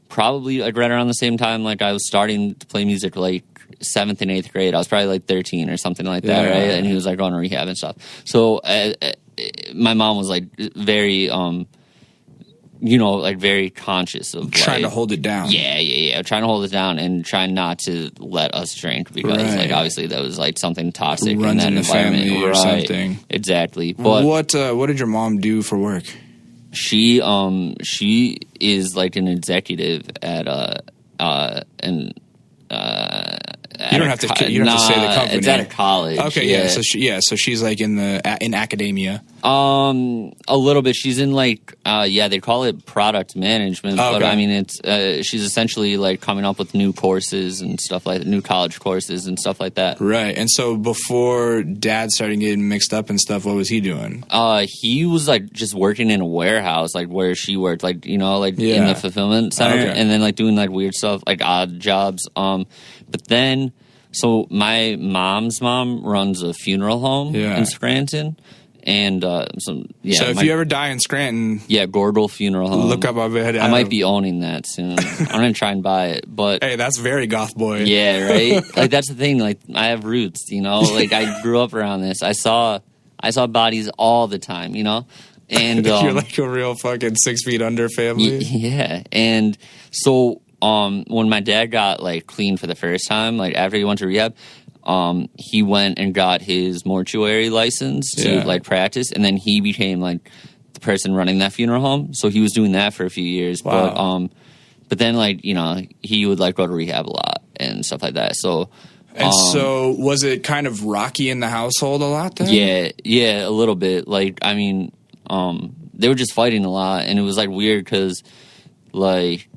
probably, like, right around the same time, like, I was starting to play music, like, 7th and 8th grade. I was probably, like, 13 or something like that, right? And he was, like, going to rehab and stuff. So my mom was, like, very... you know, like very conscious of trying to hold it down. Yeah. Trying to hold it down and trying not to let us drink because, like, obviously that was like something toxic in that environment, family or something. Exactly. But what did your mom do for work? She is like an executive at you don't have to say the company. It's at a college. Okay, yeah. So she's like in academia. A little bit. She's in like they call it product management, but I mean it's she's essentially like coming up with new courses and stuff like that, new college courses and stuff like that. Right. And so before Dad started getting mixed up and stuff, what was he doing? He was like just working in a warehouse, like where she worked, like in the fulfillment center, and then like doing like weird stuff, like odd jobs. But then, so my mom's mom runs a funeral home in Scranton. And so if you ever die in Scranton, Gordel Funeral Home. Look up ahead. I might be owning that soon. I'm gonna try and buy it, but hey, that's very goth boy. Yeah, right. Like that's the thing. Like I have roots, you know. Like I grew up around this. I saw bodies all the time, you know. And you're like a real fucking 6 feet under family. Yeah, and so when my dad got like clean for the first time, like after he went to rehab. He went and got his mortuary license to like practice, and then he became like the person running that funeral home. So he was doing that for a few years. Wow. But then like, you know, he would like go to rehab a lot and stuff like that. So so was it kind of rocky in the household a lot then? Yeah, a little bit. Like, I mean, they were just fighting a lot, and it was like weird because like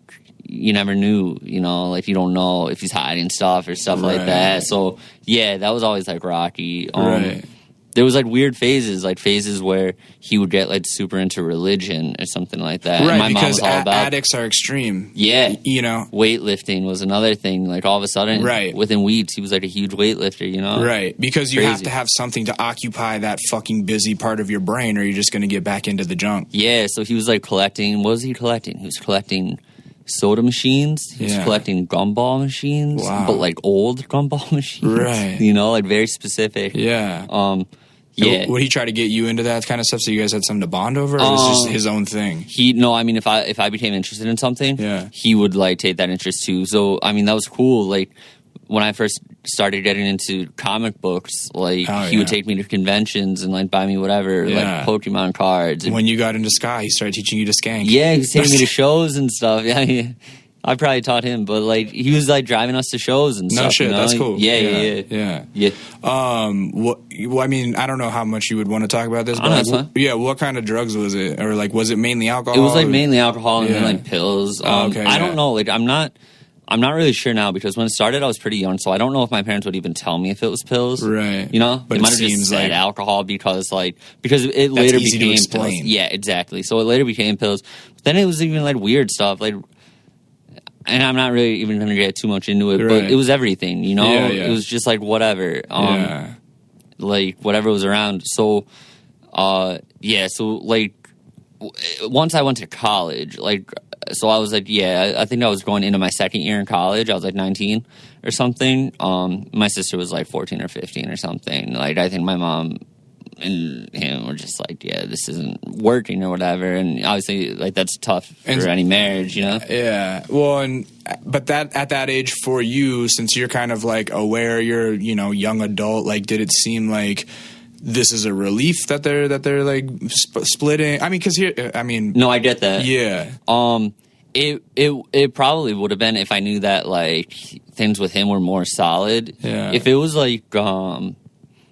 you never knew, you know, like you don't know if he's hiding stuff or stuff like that. So yeah, that was always like rocky. There was like weird phases where he would get like super into religion or something like that. Right, and my because mom was all about addicts are extreme. Yeah, you know, weightlifting was another thing. Like all of a sudden, within weeks, he was like a huge weightlifter. You know, right? Because you have to have something to occupy that fucking busy part of your brain, or you're just going to get back into the junk. Yeah, so he was like collecting. What was he collecting? He was collecting soda machines. He was collecting gumball machines, but like old gumball machines. Right. You know, like very specific. Yeah. Yeah. Would he try to get you into that kind of stuff so you guys had something to bond over, or was it just his own thing? I mean, if I became interested in something, he would like take that interest too. So I mean, that was cool. Like when I first started getting into comic books, like he would take me to conventions and like buy me whatever, like Pokemon cards. And when you got into ska, he started teaching you to skank. Yeah, he was taking me to shows and stuff. Yeah. I probably taught him, but like he was like driving us to shows and stuff. No shit, you know? that's cool. Yeah. I mean, I don't know how much you would want to talk about this, but like, what kind of drugs was it, or like was it mainly alcohol? It was like mainly alcohol and then like pills. I don't know. Like I'm not really sure now because when it started, I was pretty young, so I don't know if my parents would even tell me if it was pills. Right. You know, but they might have just said alcohol because it later became pills. Yeah, exactly. So it later became pills. But then it was even like weird stuff, like. And I'm not really even going to get too much into it, but it was everything, you know? It was just like whatever. Like whatever was around. So, so like once I went to college, like, so I was like, I think I was going into my second year in college. I was like 19 or something. My sister was like 14 or 15 or something. Like, I think my mom and him were just like, this isn't working or whatever, and obviously like that's tough for any marriage, you know. But that at that age for you, since you're kind of like aware, you're young adult, like did it seem this is a relief that they're like splitting? I mean, because no, I get that. It probably would have been if I knew that like things with him were more solid. Yeah. If it was like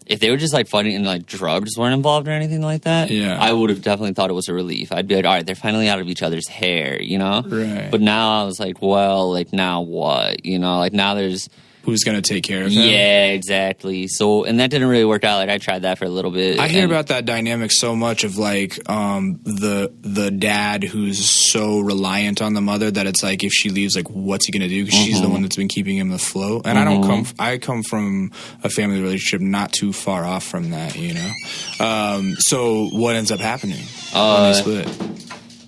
if they were just like fighting and like drugs weren't involved or anything like that, yeah, I would have definitely thought it was a relief. I'd be like, all right, they're finally out of each other's hair, you know? Right. But now I was like, well, like now what? You know, like now there's who's going to take care of him? Yeah, exactly. So, and that didn't really work out. Like I tried that for a little bit. I hear about that dynamic so much of like the dad who's so reliant on the mother that it's like if she leaves, like what's he going to do? Because she's the one that's been keeping him afloat. And I come from a family relationship not too far off from that, you know. So what ends up happening when they split?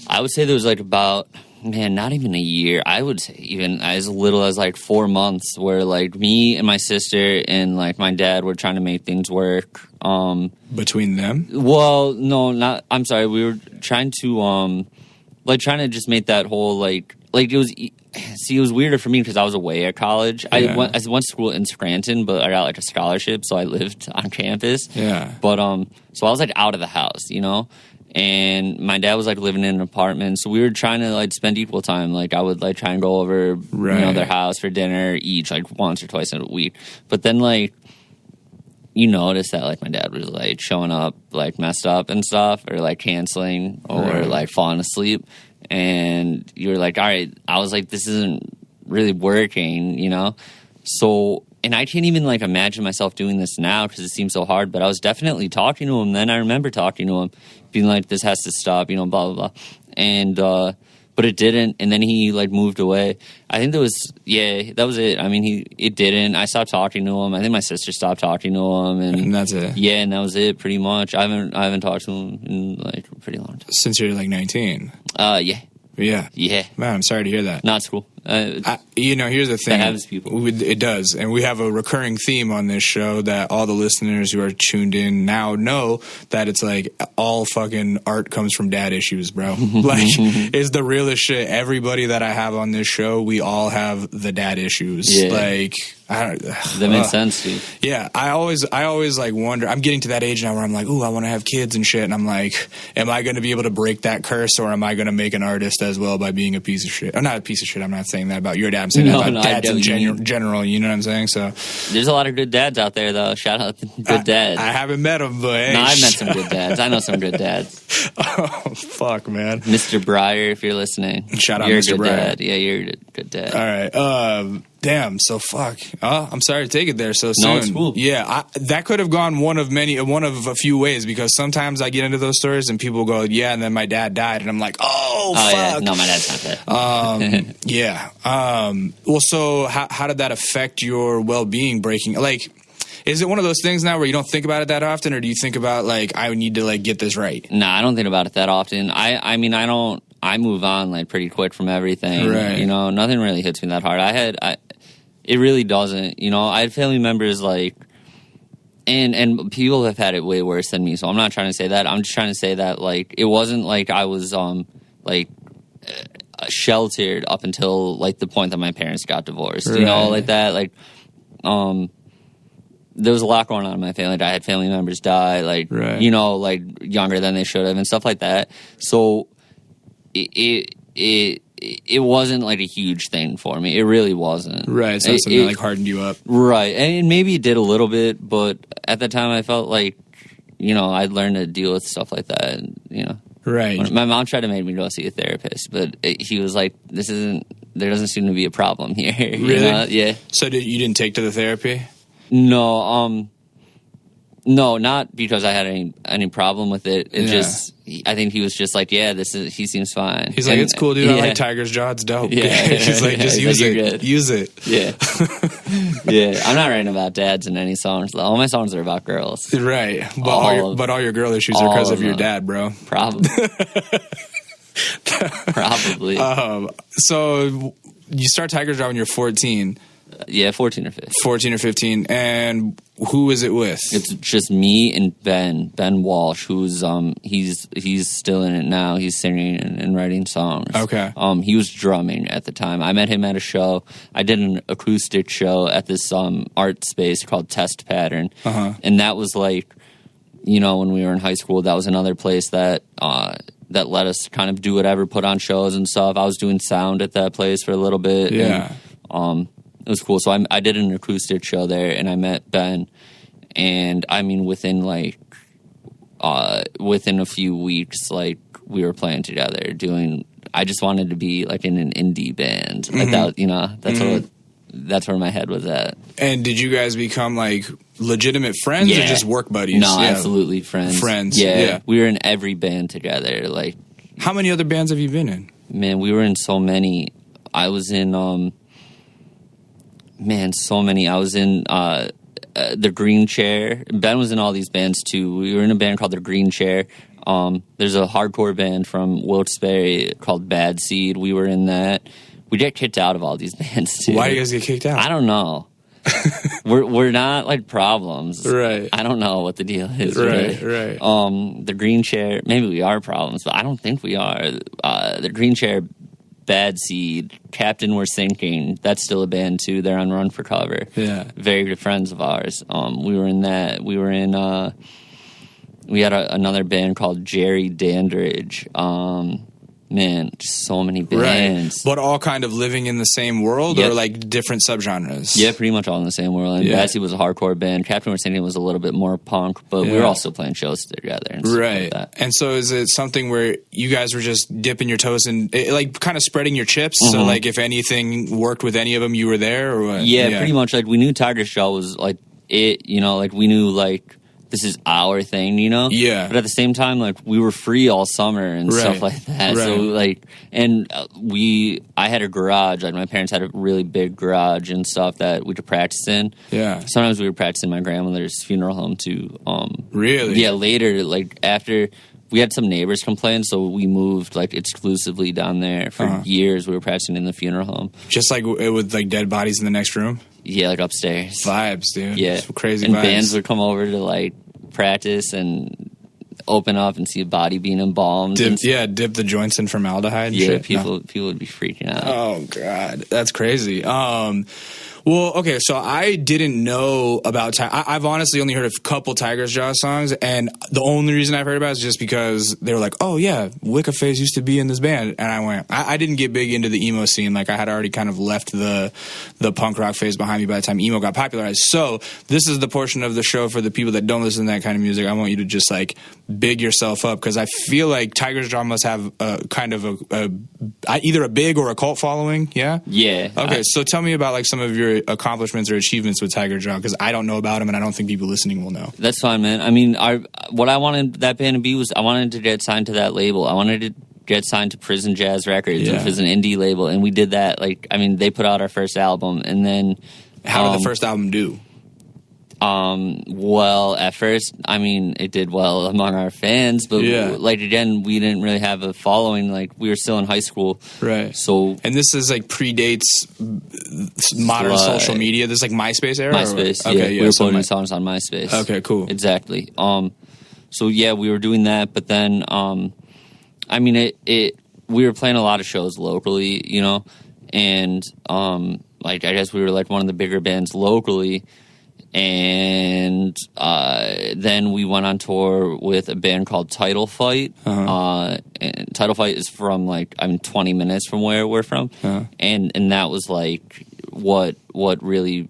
I would say there was like about. Man, not even a year. I would say even as little as like 4 months where like me and my sister and like my dad were trying to make things work. Between them? Well, no, not, I'm sorry. We were trying to, trying to just make that whole like it was, see, it was weirder for me because I was away at college. Yeah. I went to school in Scranton, but I got like a scholarship, so I lived on campus. Yeah. But, so I was like out of the house, you know? And my dad was like living in an apartment, so we were trying to like spend equal time. Like I would like try and go over, right, you know, their house for dinner each, like once or twice in a week. But then like you notice that like my dad was like showing up like messed up and stuff, or like canceling, or right, like falling asleep, and you were like, all right. I was like, this isn't really working, you know. So. And I can't even, like, imagine myself doing this now because it seems so hard. But I was definitely talking to him. Then I remember talking to him, being like, this has to stop, you know, blah, blah, blah. And, but it didn't. And then he, like, moved away. I think that was it. I mean, it didn't. I stopped talking to him. I think my sister stopped talking to him. And that's it. Yeah, and that was it, pretty much. I haven't talked to him in, like, a pretty long time. Since you're, like, 19? Yeah. Yeah. Yeah. Man, I'm sorry to hear that. Not school. You know, here's the thing. That happens to people. It does. And we have a recurring theme on this show that all the listeners who are tuned in now know that it's like all fucking art comes from dad issues, bro. Like, it's the realest shit. Everybody that I have on this show, we all have the dad issues. Yeah. Like, that makes sense, dude. Yeah, I always like wonder. I'm getting to that age now where I'm like, ooh, I want to have kids and shit. And I'm like, am I going to be able to break that curse, or am I going to make an artist as well by being a piece of shit? Or not a piece of shit. I'm not saying that about your dad. I'm saying that about dads in general. You know what I'm saying? So there's a lot of good dads out there, though. Shout out to good dads. I haven't met them, but hey, no, I've met some good dads. I know some good dads. Oh fuck, man. Mr. Breyer, if you're listening, shout out, you're Mr. a good Breyer. Dad. Yeah, you're a good dad. All right. Damn. So fuck. I'm sorry to take it there so soon. No, it's cool. Yeah, that could have gone one of a few ways, because sometimes I get into those stories and people go, yeah, and then my dad died, and I'm like, oh fuck. Yeah. No, my dad's not dead. Yeah. Well, so how did that affect your well-being? Breaking, like, is it one of those things now where you don't think about it that often, or do you think about like, I need to like get this right? No, I don't think about it that often. I mean, I don't. I move on like pretty quick from everything. Right. You know, nothing really hits me that hard. It really doesn't. You know, I had family members like, and people have had it way worse than me. So I'm not trying to say that. I'm just trying to say that like it wasn't like I was sheltered up until like the point that my parents got divorced. Right. You know, like that. Like, there was a lot going on in my family. Like, I had family members die. Like, right. You know, like younger than they should have and stuff like that. So it wasn't like a huge thing for me. It really wasn't. Right. So something that like hardened you up. Right. And maybe it did a little bit, but at the time I felt like, you know, I'd learned to deal with stuff like that, you know. Right. My mom tried to make me go see a therapist, but he was like, there doesn't seem to be a problem here. Really? You know? Yeah. So you didn't take to the therapy? No, no, not because I had any problem with it. It just, I think he was just like, yeah, he seems fine. He's like, it's cool, dude. I like Tiger's Jaw. It's dope. Yeah. He's like, just use it. Good. Use it. Yeah. Yeah. I'm not writing about dads in any songs, though. All my songs are about girls. Right. But all your girl issues are because of your dad, bro. Probably. Probably. So you start Tiger's Jaw when you're 14. Yeah, 14 or 15. 14 or 15. And who is it with? It's just me and Ben Walsh, who's he's still in it now. He's singing and writing songs. Okay. He was drumming at the time. I met him at a show. I did an acoustic show at this art space called Test Pattern. And that was like, you know, when we were in high school, that was another place that that let us kind of do whatever, put on shows and stuff. I was doing sound at that place for a little bit. Yeah. And, it was cool. So I did an acoustic show there, and I met Ben. And, I mean, within a few weeks, like, we were playing together doing... I just wanted to be, like, in an indie band. Like, that, you know, that's where my head was at. And did you guys become, like, legitimate friends or just work buddies? No, absolutely friends. Friends, yeah. We were in every band together. Like, how many other bands have you been in? Man, we were in so many. I was in, so many. I was in The Green Chair. Ben was in all these bands, too. We were in a band called The Green Chair. There's a hardcore band from Wiitchbface called Bad Seed. We were in that. We get kicked out of all these bands, too. Why do you guys get kicked out? I don't know. we're not like problems. Right. I don't know what the deal is. Right. The Green Chair, maybe we are problems, but I don't think we are. The Green Chair, Bad Seed, Captain We're Sinking, that's still a band too. They're on Run for Cover. Yeah. Very good friends of ours. We were in that. We were in we had another band called Jerry Dandridge. Man, just so many bands. Right. But all kind of living in the same world or like different subgenres? Yeah, pretty much all in the same world. And Bad Seed was a hardcore band. Captain We're Sinking was a little bit more punk, but we were also playing shows together and stuff like that. And so is it something where you guys were just dipping your toes in, like kind of spreading your chips? So like if anything worked with any of them, you were there or what? Yeah, pretty much. Like we knew Tiger Shell was like it, you know, like we knew like this is our thing, you know? Yeah. But at the same time, like, we were free all summer and stuff like that. So, like, and I had a garage. Like, my parents had a really big garage and stuff that we could practice in. Yeah. Sometimes we were practicing my grandmother's funeral home, too. Really? Yeah, later, like, after... We had some neighbors complain, so we moved, like, exclusively down there. For years, we were practicing in the funeral home. Just like with, like, dead bodies in the next room? Yeah, like upstairs. Vibes, dude. Yeah. Some crazy and vibes. Bands would come over to, like, practice and open up and see a body being embalmed. Dip the joints in formaldehyde and shit? People would be freaking out. Oh, God. That's crazy. Well, okay, so I didn't know about I've honestly only heard a couple Tiger's Jaw songs, and the only reason I've heard about it is just because they were like, oh, yeah, Wicca Phase used to be in this band. And I went, I didn't get big into the emo scene. Like, I had already kind of left the punk rock phase behind me by the time emo got popularized. So this is the portion of the show for the people that don't listen to that kind of music. I want you to just, like, big yourself up, because I feel like Tiger's Jaw must have kind of either a big or a cult following, yeah? Yeah. Okay, so tell me about, like, some of your accomplishments or achievements with Tiger Jaw, because I don't know about them and I don't think people listening will know. That's fine, man. I mean, what I wanted that band to be was I wanted to get signed to that label. I wanted to get signed to Prison Jazz Records, which is an indie label, and we did that. Like, I mean, they put out our first album, and then how did the first album do? Well, at first, I mean, it did well among our fans, but like, again, we didn't really have a following. Like, we were still in high school. Right. So, and this is like predates modern social media. This is like MySpace era? MySpace. Okay, we were putting songs on MySpace. Okay, cool. Exactly. So yeah, we were doing that, but then, I mean, we were playing a lot of shows locally, you know, and, like, I guess we were like one of the bigger bands locally. And then we went on tour with a band called Title Fight. And Title Fight is from, like, 20 minutes from where we're from. And that was, like, what really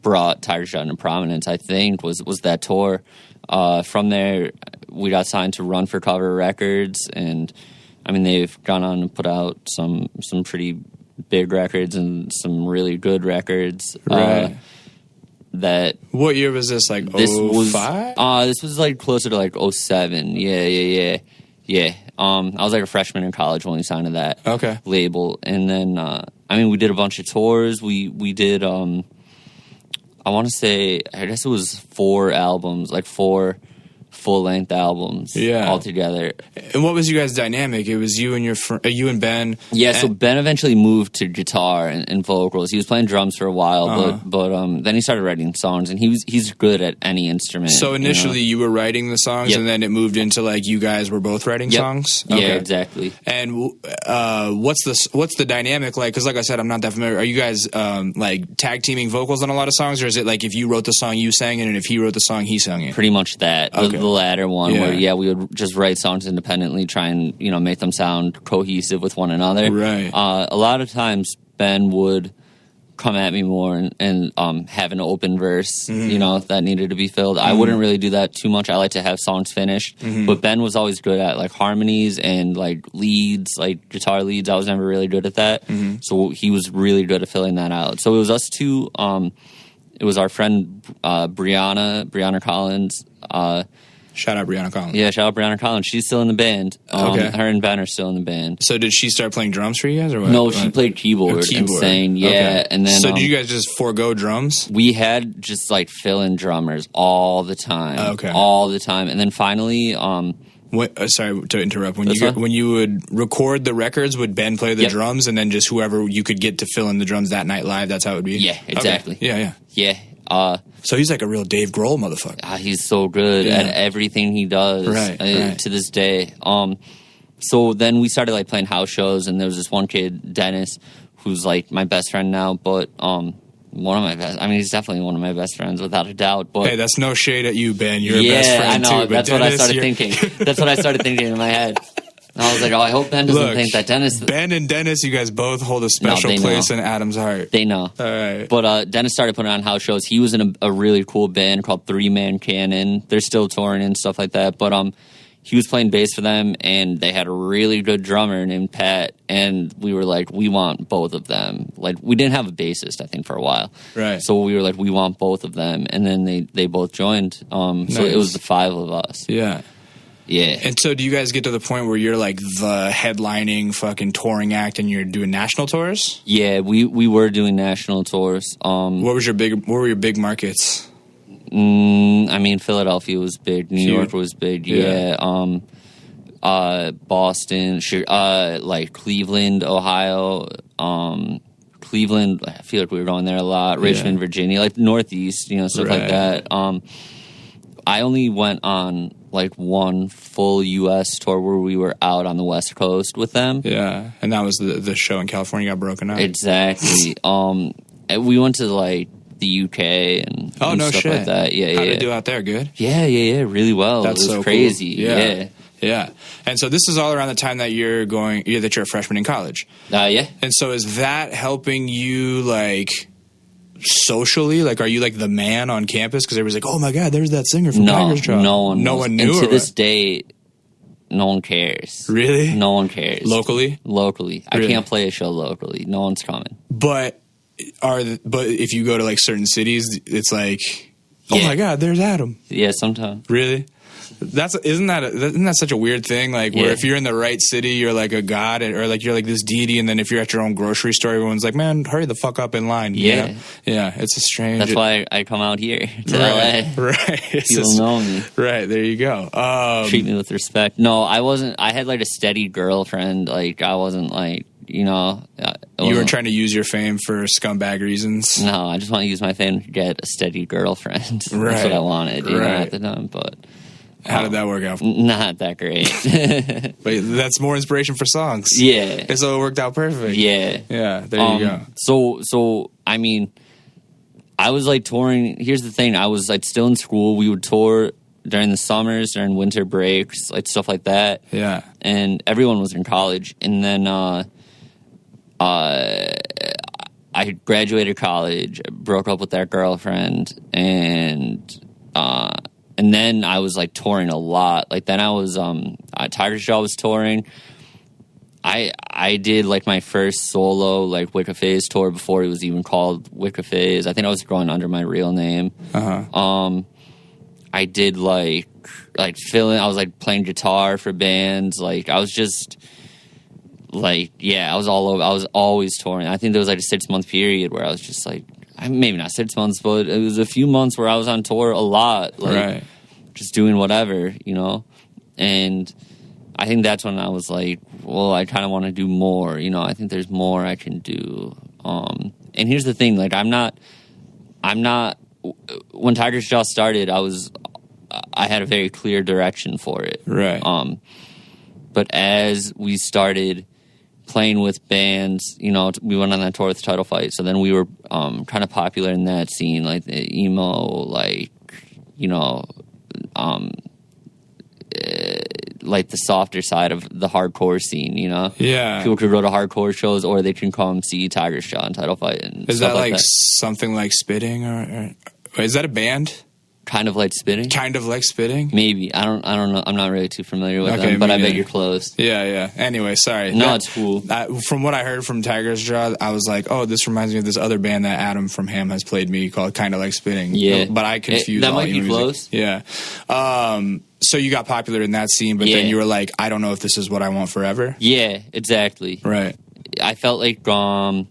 brought Tiger Shot into prominence, I think, was that tour. From there, we got signed to Run for Cover Records. And, I mean, they've gone on and put out some pretty big records and some really good records. Right. What year was this? Like 05? This was like closer to like 07. Yeah. I was like a freshman in college when we signed to that label, and then I mean, we did a bunch of tours. We did I want to say, I guess it was 4 albums, like 4 full-length albums all together. And what was you guys' dynamic? It was you and you and Ben? Yeah, so Ben eventually moved to guitar and vocals. He was playing drums for a while, but then he started writing songs, and he's good at any instrument. So initially you were writing the songs, and then it moved into, like, you guys were both writing songs? Okay. Yeah, exactly. And what's the dynamic like? Because, like I said, I'm not that familiar. Are you guys, like, tag-teaming vocals on a lot of songs, or is it, like, if you wrote the song, you sang it, and if he wrote the song, he sang it? Pretty much that. the latter one, where we would just write songs independently, try and make them sound cohesive with one another. Right. A lot of times Ben would come at me more and have an open verse, that needed to be filled. I wouldn't really do that too much. I like to have songs finished, but Ben was always good at like harmonies and like leads, like guitar leads. I was never really good at that, so he was really good at filling that out. So it was us two. It was our friend Brianna Collins. Shout out Brianna Collins. Yeah, shout out Brianna Collins. She's still in the band. Okay. Her and Ben are still in the band. So did she start playing drums for you guys, or what? No, she played keyboard. And sang. Yeah, okay. and then. So did you guys just forego drums? We had just like fill-in drummers all the time. Okay. All the time, and then finally. Sorry to interrupt. When you would record the records, would Ben play the drums, and then just whoever you could get to fill in the drums that night live? That's how it would be. Yeah, exactly. Okay. Yeah. So he's like a real Dave Grohl motherfucker. He's so good at everything he does to this day. So then we started like playing house shows, and there was this one kid, Dennis, who's like my best friend now, but one of my best. I mean, he's definitely one of my best friends without a doubt. But hey, that's no shade at you, Ben. You're a best friend too. Yeah, I know. Too, that's Dennis, what I started thinking. That's what I started thinking in my head. I was like, I hope Ben doesn't think that Dennis... Ben and Dennis, you guys both hold a special place in Adam's heart. They know. All right. But Dennis started putting on house shows. He was in a really cool band called 3-Man Cannon. They're still touring and stuff like that. But he was playing bass for them, and they had a really good drummer named Pat. And we were like, we want both of them. Like, we didn't have a bassist, I think, for a while. Right. So we were like, we want both of them. And then they both joined. Nice. So it was the 5 of us. Yeah. Yeah. And so do you guys get to the point where you're like the headlining fucking touring act and you're doing national tours? Yeah, we were doing national tours. What were your big markets? I mean, Philadelphia was big. New York was big. Yeah. Boston, like Cleveland, Ohio. Cleveland, I feel like we were going there a lot. Richmond, Virginia, like Northeast, stuff like that. I only went on like one full U.S. tour where we were out on the West Coast with them. Yeah, and that was the show in California got broken up. Exactly. We went to like the U.K. and stuff like that. Yeah, How'd it do out there? Good? Yeah, really well. That's it was so crazy. Cool. Yeah. And so this is all around the time that you're a freshman in college. Yeah. And so is that helping you like socially? Like, are you like the man on campus? Because everybody's like, oh my God, there's that singer from Tiger's Jaw. No one knew. And to this what? day, no one cares. Really? No one cares. Locally? Really? I can't play a show locally. No one's coming. But if you go to like certain cities, it's like, oh my God, there's Adam. Yeah, sometimes. Really? Isn't that such a weird thing? Like where if you're in the right city, you're like a god, or like you're like this deity, and then if you're at your own grocery store, everyone's like, "Man, hurry the fuck up in line." Yeah, yeah. It's a strange. That's why I come out here to LA. Right, people know me. Right, there you go. Treat me with respect. No, I wasn't. I had like a steady girlfriend. Like I wasn't like. You weren't trying to use your fame for scumbag reasons. No, I just want to use my fame to get a steady girlfriend. Right. That's what I wanted, at the time. But how did that work out? Not that great. But that's more inspiration for songs. Yeah. And so it worked out perfect. Yeah. Yeah. There you go. So I mean, I was like touring. Here's the thing: I was like still in school. We would tour during the summers, during winter breaks, like stuff like that. Yeah. And everyone was in college, and then. I graduated college, broke up with that girlfriend, and then I was like touring a lot. Like then I was Tiger's Jaw was touring. I did like my first solo like Wicca Phase tour before it was even called Wicca Phase. I think I was going under my real name. I did like filling. I was like playing guitar for bands. Like I was just. Like, I was all over. I was always touring. I think there was like a 6-month period where I was just like, maybe not 6 months, but it was a few months where I was on tour a lot. Like, just doing whatever, And I think that's when I was like, well, I kind of want to do more. I think there's more I can do. And here's the thing. Like, I'm not, when Tiger's Jaw started, I had a very clear direction for it. Right. But as we started playing with bands, we went on that tour with Title Fight, so then we were kind of popular in that scene, like the emo, like, like the softer side of the hardcore scene, you know? Yeah. People could go to hardcore shows, or they can come see Tiger's Jaw and Title Fight. And is that like that. something like Spitting, or is that a band? Kind of like Spitting? Kind of like Spitting? Maybe. I don't know. I'm not really too familiar with Okay, them, but I bet you're close. Yeah. Anyway, sorry. No, it's cool. From what I heard from Tiger's Jaw, I was like, oh, this reminds me of this other band that Adam from Ham has played me called Kind of Like Spitting. Yeah. But I confused that all might be music. close. Yeah. So you got popular in that scene, but then you were like, I don't know if this is what I want forever. Yeah, exactly. Right. I felt like, I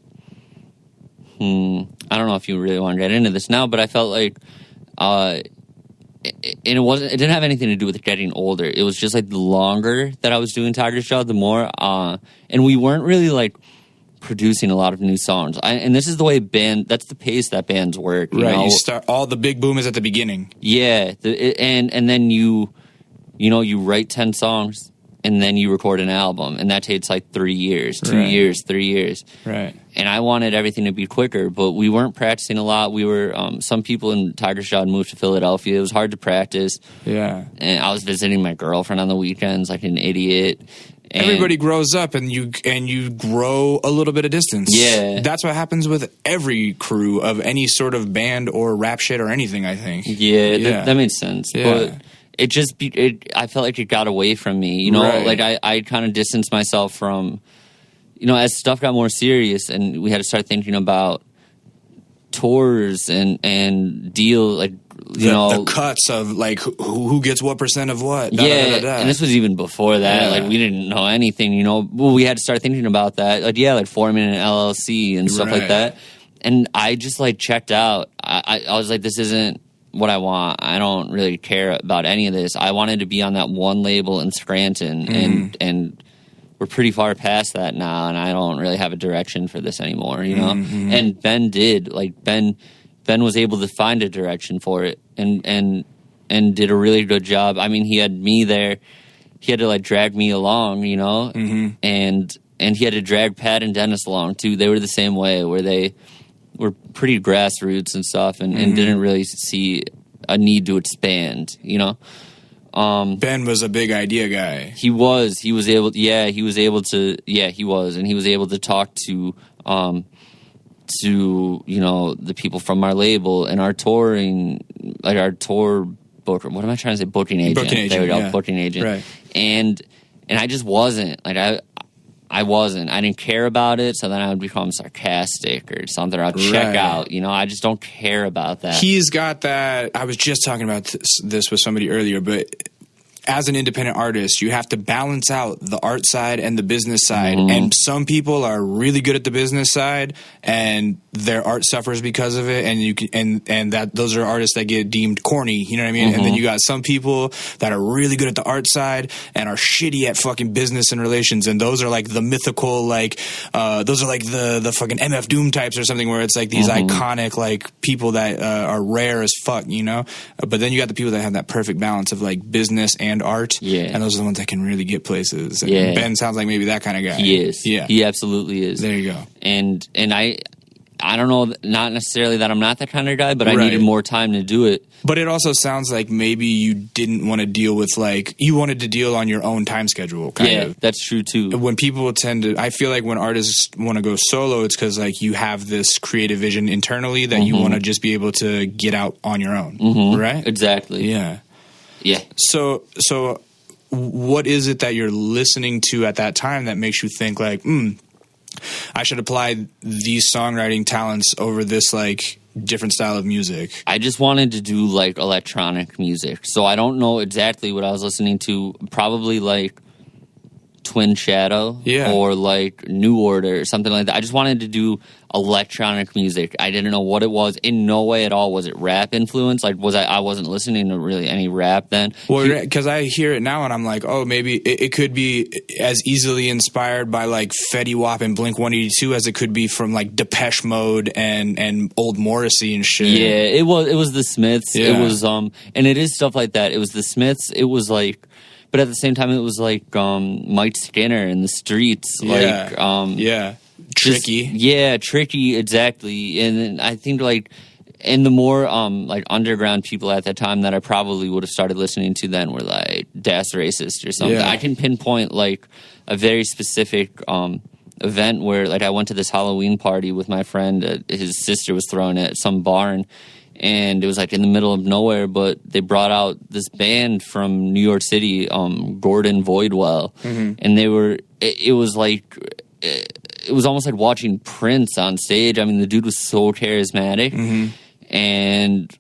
don't know if you really want to get into this now, but I felt like, and it didn't have anything to do with getting older. It was just like the longer that I was doing Tiger's Jaw, the more, and we weren't really like producing a lot of new songs. And this is the way that's the pace that bands work. You know? You start, all the big boom is at the beginning. Yeah. And then you write 10 songs and then you record an album, and that takes like 3 years, 2 years, 3 years. Right. And I wanted everything to be quicker, but we weren't practicing a lot. We were, some people in Tiger's Jaw had moved to Philadelphia. It was hard to practice. Yeah. And I was visiting my girlfriend on the weekends like an idiot. And everybody grows up, and you grow a little bit of distance. Yeah. That's what happens with every crew of any sort of band or rap shit or anything, I think. Yeah. That made sense. Yeah. But I felt like it got away from me, you know, like I kind of distanced myself from, you know, as stuff got more serious and we had to start thinking about tours and deal, like, the cuts of like who gets what percent of what. And this was even before that. Like, we didn't know anything, you know. Well, we had to start thinking about that. Like forming an LLC and stuff like that. And I just like checked out. I was like, this isn't what I want. I don't really care about any of this. I wanted to be on that one label in Scranton, and we're pretty far past that now, and I don't really have a direction for this anymore, you know? And Ben did. Like, Ben was able to find a direction for it and did a really good job. I mean, he had me there. He had to, like, drag me along, you know? And he had to drag Pat and Dennis along, too. They were the same way, where they were pretty grassroots and stuff and didn't really see a need to expand, you know? Ben was a big idea guy. He was able to, and he was able to talk to, you know, the people from our label and our touring, like our tour booker. What am I trying to say? Booking agent. There we go, booking agent. Right. And I just wasn't, like, I wasn't. I didn't care about it, so then I would become sarcastic or something. Or I'd check out. You know, I just don't care about that. He's got that. I was just talking about this with somebody earlier, but as an independent artist, you have to balance out the art side and the business side. And some people are really good at the business side, and their art suffers because of it. And you can, and that those are artists that get deemed corny. You know what I mean? And then you got some people that are really good at the art side and are shitty at fucking business and relations. And those are like the mythical, like those are like the fucking MF Doom types or something, where it's like these iconic like people that are rare as fuck. You know? But then you got the people that have that perfect balance of like business and art, and those are the ones that can really get places. And Ben sounds like maybe that kind of guy. He is. Yeah, he absolutely is. There you go. And I don't know, not necessarily that I'm not that kind of guy, but I needed more time to do it. But it also sounds like maybe you didn't want to deal with, like, you wanted to deal on your own time schedule, kind of. Yeah, that's true, too. When people tend to, I feel like when artists want to go solo, it's because, like, you have this creative vision internally that you want to just be able to get out on your own, right? Exactly. Yeah. Yeah. So what is it that you're listening to at that time that makes you think, like, I should apply these songwriting talents over this, like, different style of music? I just wanted to do, like, electronic music. So I don't know exactly what I was listening to. Probably, like, Twin Shadow or, like, New Order or something like that. I just wanted to do electronic music. I didn't know what it was. In no way at all was it rap influence. Like, I wasn't listening to really any rap then. Well, because I hear it now and I'm like, oh, maybe it could be as easily inspired by, like, Fetty Wap and Blink-182 as it could be from, like, Depeche Mode and old Morrissey and shit. Yeah, it was the Smiths. Yeah. It was and it is stuff like that. It was the Smiths. It was like, but at the same time, it was like Mike Skinner in the Streets. Like, Tricky. Tricky, exactly. And I think, like, And the more like underground people at that time that I probably would have started listening to then were like Das Racist or something. Yeah. I can pinpoint like a very specific event where like I went to this Halloween party with my friend. His sister was throwing it at some barn, and it was like in the middle of nowhere. But they brought out this band from New York City, Gordon Voidwell, and they were. It was like. It was almost like watching Prince on stage. I mean, the dude was so charismatic. And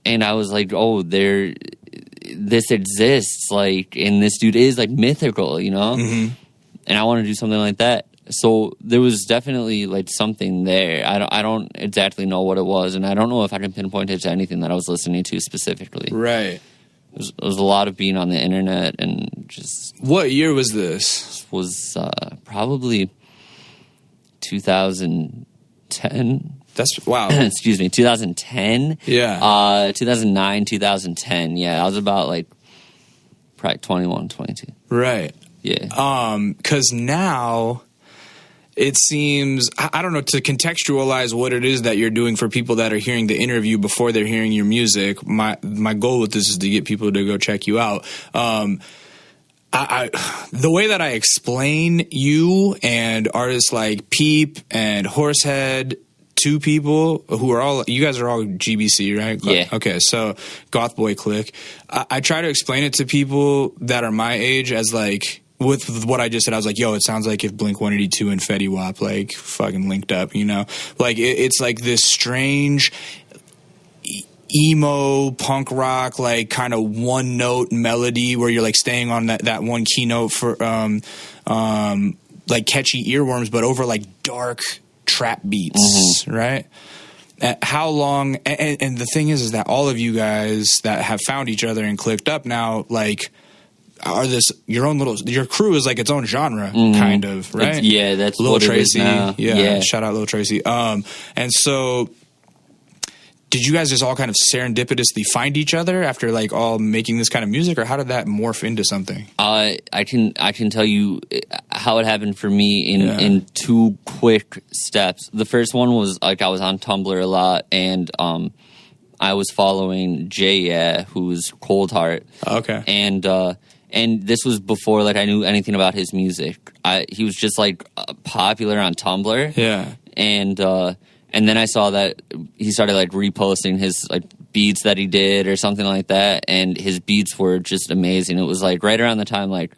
I was like, oh, this exists, like, and this dude is like mythical, you know? And I want to do something like that. So there was definitely like something there. I don't exactly know what it was, and I don't know if I can pinpoint it to anything that I was listening to specifically. Right. It was a lot of being on the internet and just. What year was this? Was probably 2010. That's wow. Excuse me, 2010. Yeah. 2009, 2010. Yeah, I was about like probably 21, 22. Right. Yeah. Because now it seems, I don't know, to contextualize what it is that you're doing for people that are hearing the interview before they're hearing your music. My goal with this is to get people to go check you out. The way that I explain you and artists like Peep and Horsehead to people who are all, you guys are all GBC, right? Yeah. Okay, so Goth Boy Clique. I try to explain it to people that are my age as like, with what I just said, I was like, yo, it sounds like if Blink-182 and Fetty Wap like fucking linked up, you know? Like it's like this strange emo punk rock, like kind of one note melody where you're like staying on that one keynote for like catchy earworms, but over like dark trap beats, right? How long? And the thing is that all of you guys that have found each other and clicked up now, like, are this your own little? Your crew is like its own genre, kind of, right? That's Lil what Tracy. it is now. Yeah, shout out Lil Tracy. And so, did you guys just all kind of serendipitously find each other after like all making this kind of music, or how did that morph into something? I can tell you how it happened for me in two quick steps. The first one was like I was on Tumblr a lot, and I was following Jay, who's Cold Heart. Okay, and this was before like I knew anything about his music. He was just like popular on Tumblr. Yeah, and then I saw that he started like reposting his like beats that he did or something like that, and his beats were just amazing. It was like right around the time like,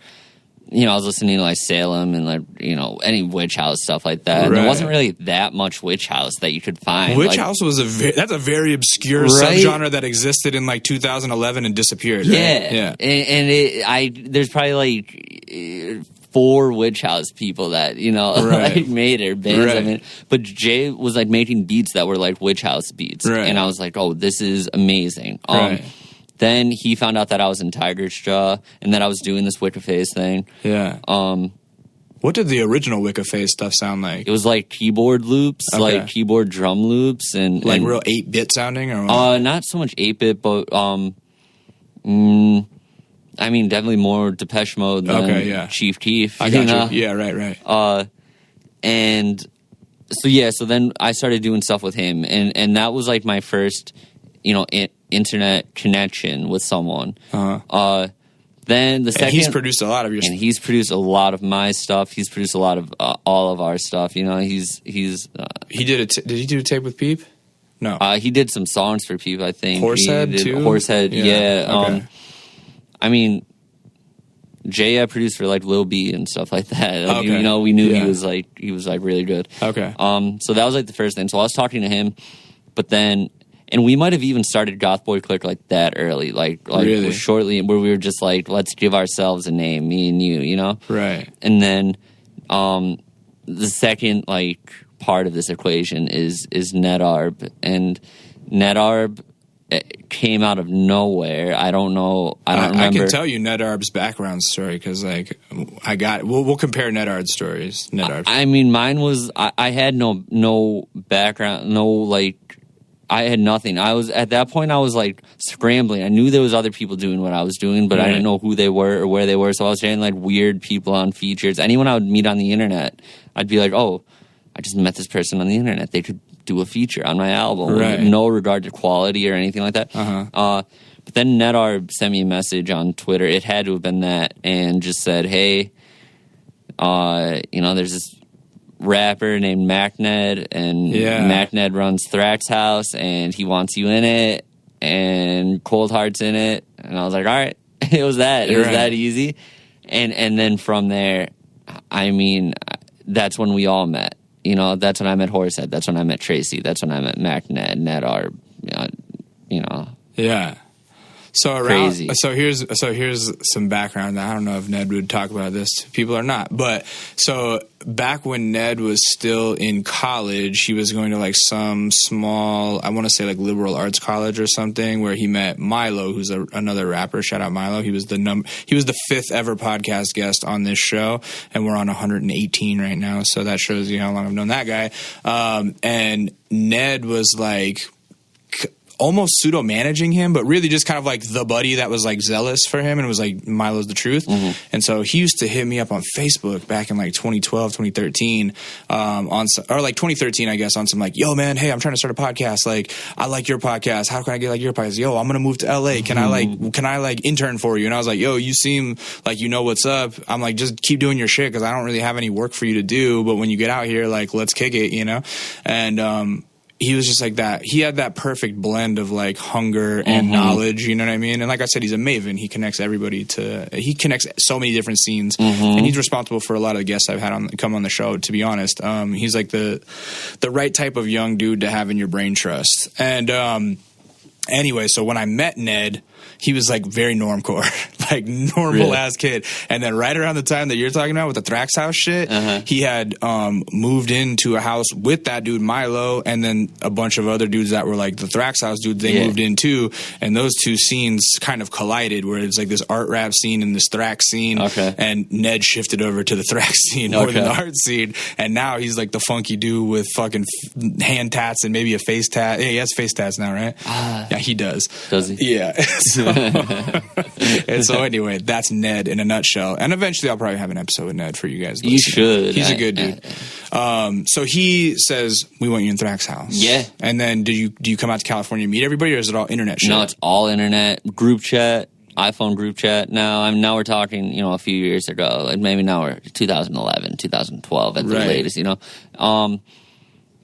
you know, I was listening to like Salem and like, you know, any Witch House stuff like that. And there wasn't really that much Witch House that you could find. Witch House was that's a very obscure subgenre that existed in like 2011 and disappeared. Yeah, right? And there's probably like 4 Witch House people that, you know, like made it bands. I mean, but Jay was like making beats that were like Witch House beats, and I was like, oh, this is amazing. Then he found out that I was in Tiger's Jaw and that I was doing this Wicca Phase thing. Yeah. What did the original Wicca Phase stuff sound like? It was like keyboard loops, like keyboard drum loops, and like real 8-bit sounding, or not so much 8-bit, but I mean, definitely more Depeche Mode than Chief Keef. I got you. Yeah, right. And so then I started doing stuff with him, and that was like my first, you know, internet connection with someone. Then the second, he's produced a lot of your stuff. And he's produced a lot of my stuff. He's produced a lot of all of our stuff. You know, he did did he do a tape with Peep? No. He did some songs for Peep, I think. Horsehead too? Horsehead, yeah. Okay. I mean, Jay produced for like Lil B and stuff like that. Like, you know, we knew he was like really good. Okay. So that was like the first thing. So I was talking to him, but then, and we might have even started Goth Boy Clique like that early, like really? Shortly, where we were just like, let's give ourselves a name, me and you know? Right. And then the second like part of this equation is NetArb, and NetArb came out of nowhere. I don't know. I don't remember. I can tell you NetArb's background story because like we'll compare NetArb's stories. I mean, mine was I had no background, no like. I had nothing. I was at that point. I was like scrambling. I knew there was other people doing what I was doing, but I didn't know who they were or where they were. So I was getting like weird people on features. Anyone I would meet on the internet, I'd be like, "Oh, I just met this person on the internet. They could do a feature on my album. Right. No regard to quality or anything like that. But then Nedarb sent me a message on Twitter. It had to have been that, and just said, hey, there's this rapper named MacNed, and MacNed runs Thraxxhouse, and he wants you in it, and Cold Heart's in it. And I was like, all right. It was that. It was that easy. And then from there, I mean, that's when we all met. That's when I met Horsehead. That's when I met Tracy. That's when I met MacNed, Nedarb, Yeah. So crazy. So here's some background. I don't know if Ned would talk about this to people or not, but so back when Ned was still in college, he was going to like some small, I want to say like liberal arts college or something, where he met Milo, who's another rapper. Shout out Milo. He was the fifth ever podcast guest on this show, and we're on 118 right now. So that shows you how long I've known that guy. And Ned was like almost pseudo managing him, but really just kind of like the buddy that was like zealous for him and was like, Milo's the truth. And so he used to hit me up on Facebook back in like 2012, 2013, or like 2013, I guess, on some like, yo man, hey, I'm trying to start a podcast. Like, I like your podcast. How can I get like your podcast? Yo, I'm going to move to LA. Can I intern for you? And I was like, yo, you seem like you know what's up. I'm like, just keep doing your shit, 'cause I don't really have any work for you to do. But when you get out here, like, let's kick it, And, he was just like that. He had that perfect blend of like hunger and knowledge, you know what I mean? And like I said, he's a maven. He connects he connects so many different scenes, and he's responsible for a lot of the guests I've had come on the show, to be honest. He's like the right type of young dude to have in your brain trust. And, anyway, so when I met Ned, he was like very normcore, like normal ass kid. And then right around the time that you're talking about with the Thraxxhouse shit, he had moved into a house with that dude Milo, and then a bunch of other dudes that were like the Thraxxhouse dudes. They moved in too, and those two scenes kind of collided, where it's like this art rap scene and this Thrax scene. And Ned shifted over to the Thrax scene more than the art scene, and now he's like the funky dude with fucking hand tats and maybe a face tat. Yeah, he has face tats now, right? Yeah, he does. Does he? Yeah. And so anyway, that's Ned in a nutshell. And eventually I'll probably have an episode with Ned for you guys. You should. He's a good dude. So he says, we want you in Thraxxhouse. Yeah. And then do you come out to California and meet everybody, or is it all internet shit? No, it's all internet. Group chat. iPhone group chat. Now we're talking, a few years ago. Like maybe now we're 2011, 2012 at the latest,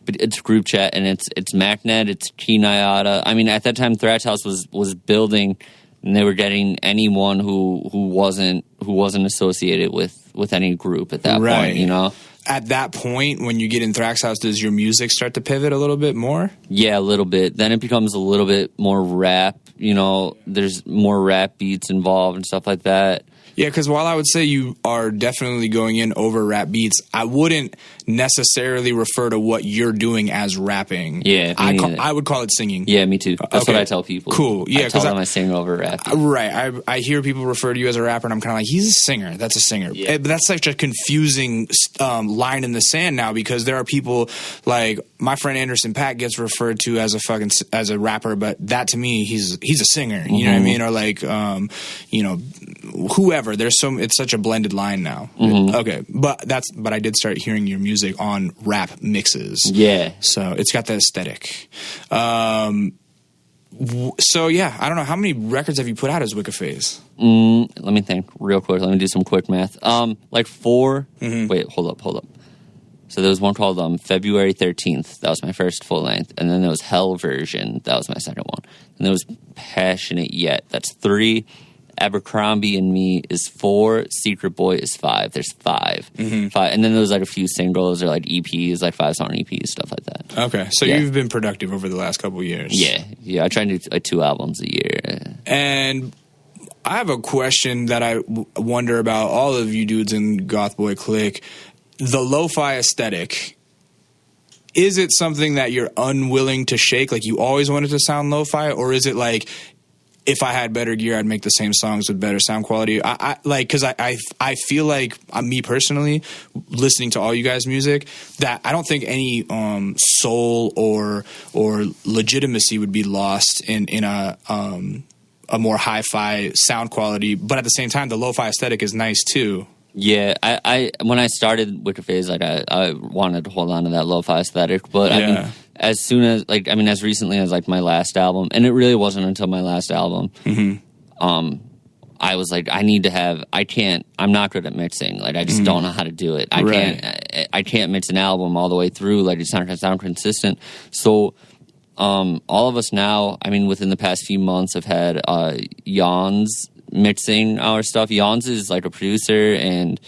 But it's group chat, and it's MacNed, it's Kinayata. I mean, at that time, Thraxxhouse was building, and they were getting anyone who wasn't associated with any group at that point, At that point, when you get in Thraxxhouse, does your music start to pivot a little bit more? Yeah, a little bit. Then it becomes a little bit more rap. There's more rap beats involved and stuff like that. Yeah, because while I would say you are definitely going in over rap beats, I wouldn't necessarily refer to what you're doing as rapping. Yeah, I would call it singing. Yeah, me too. That's what I tell people. Cool. Yeah, I tell them I sing over rap. Right. I hear people refer to you as a rapper, and I'm kind of like, he's a singer. That's a singer. Yeah. But that's such a confusing line in the sand now, because there are people like my friend Anderson Paak gets referred to as a rapper, but that to me, he's a singer. You know what I mean? Or like, whoever. It's such a blended line now. Okay, but I did start hearing your music on rap mixes. Yeah. So it's got that aesthetic. So yeah, I don't know, how many records have you put out as Wicca Phase? Let me think real quick. Let me do some quick math. Like 4. Wait, hold up. So there was one called February 13th. That was my first full length. And then there was Hell Version. That was my second one. And there was Passionate Yet. That's 3. Abercrombie and Me is 4. Secret Boy is 5. There's 5. 5. And then there's like a few singles or like EPs, like 5-song EPs, stuff like that. Okay. So you've been productive over the last couple of years. Yeah. I try to do like 2 albums a year. And I have a question that I wonder about all of you dudes in Goth Boy Clique. The lo-fi aesthetic, is it something that you're unwilling to shake? Like you always wanted to sound lo-fi? Or is it like, if I had better gear, I'd make the same songs with better sound quality? Because I feel like, me personally, listening to all you guys' music, that I don't think any soul or legitimacy would be lost in a more hi-fi sound quality. But at the same time, the lo-fi aesthetic is nice too. Yeah, I when I started Wicca Phase, like I wanted to hold on to that lo-fi aesthetic, but I mean, as soon as as recently as like my last album, and it really wasn't until my last album. I was like, I'm not good at mixing. Like, I just don't know how to do it. I can't mix an album all the way through. Like, it's not going to sound consistent. So, all of us now, within the past few months, have had Jans mixing our stuff. Jans is like a producer and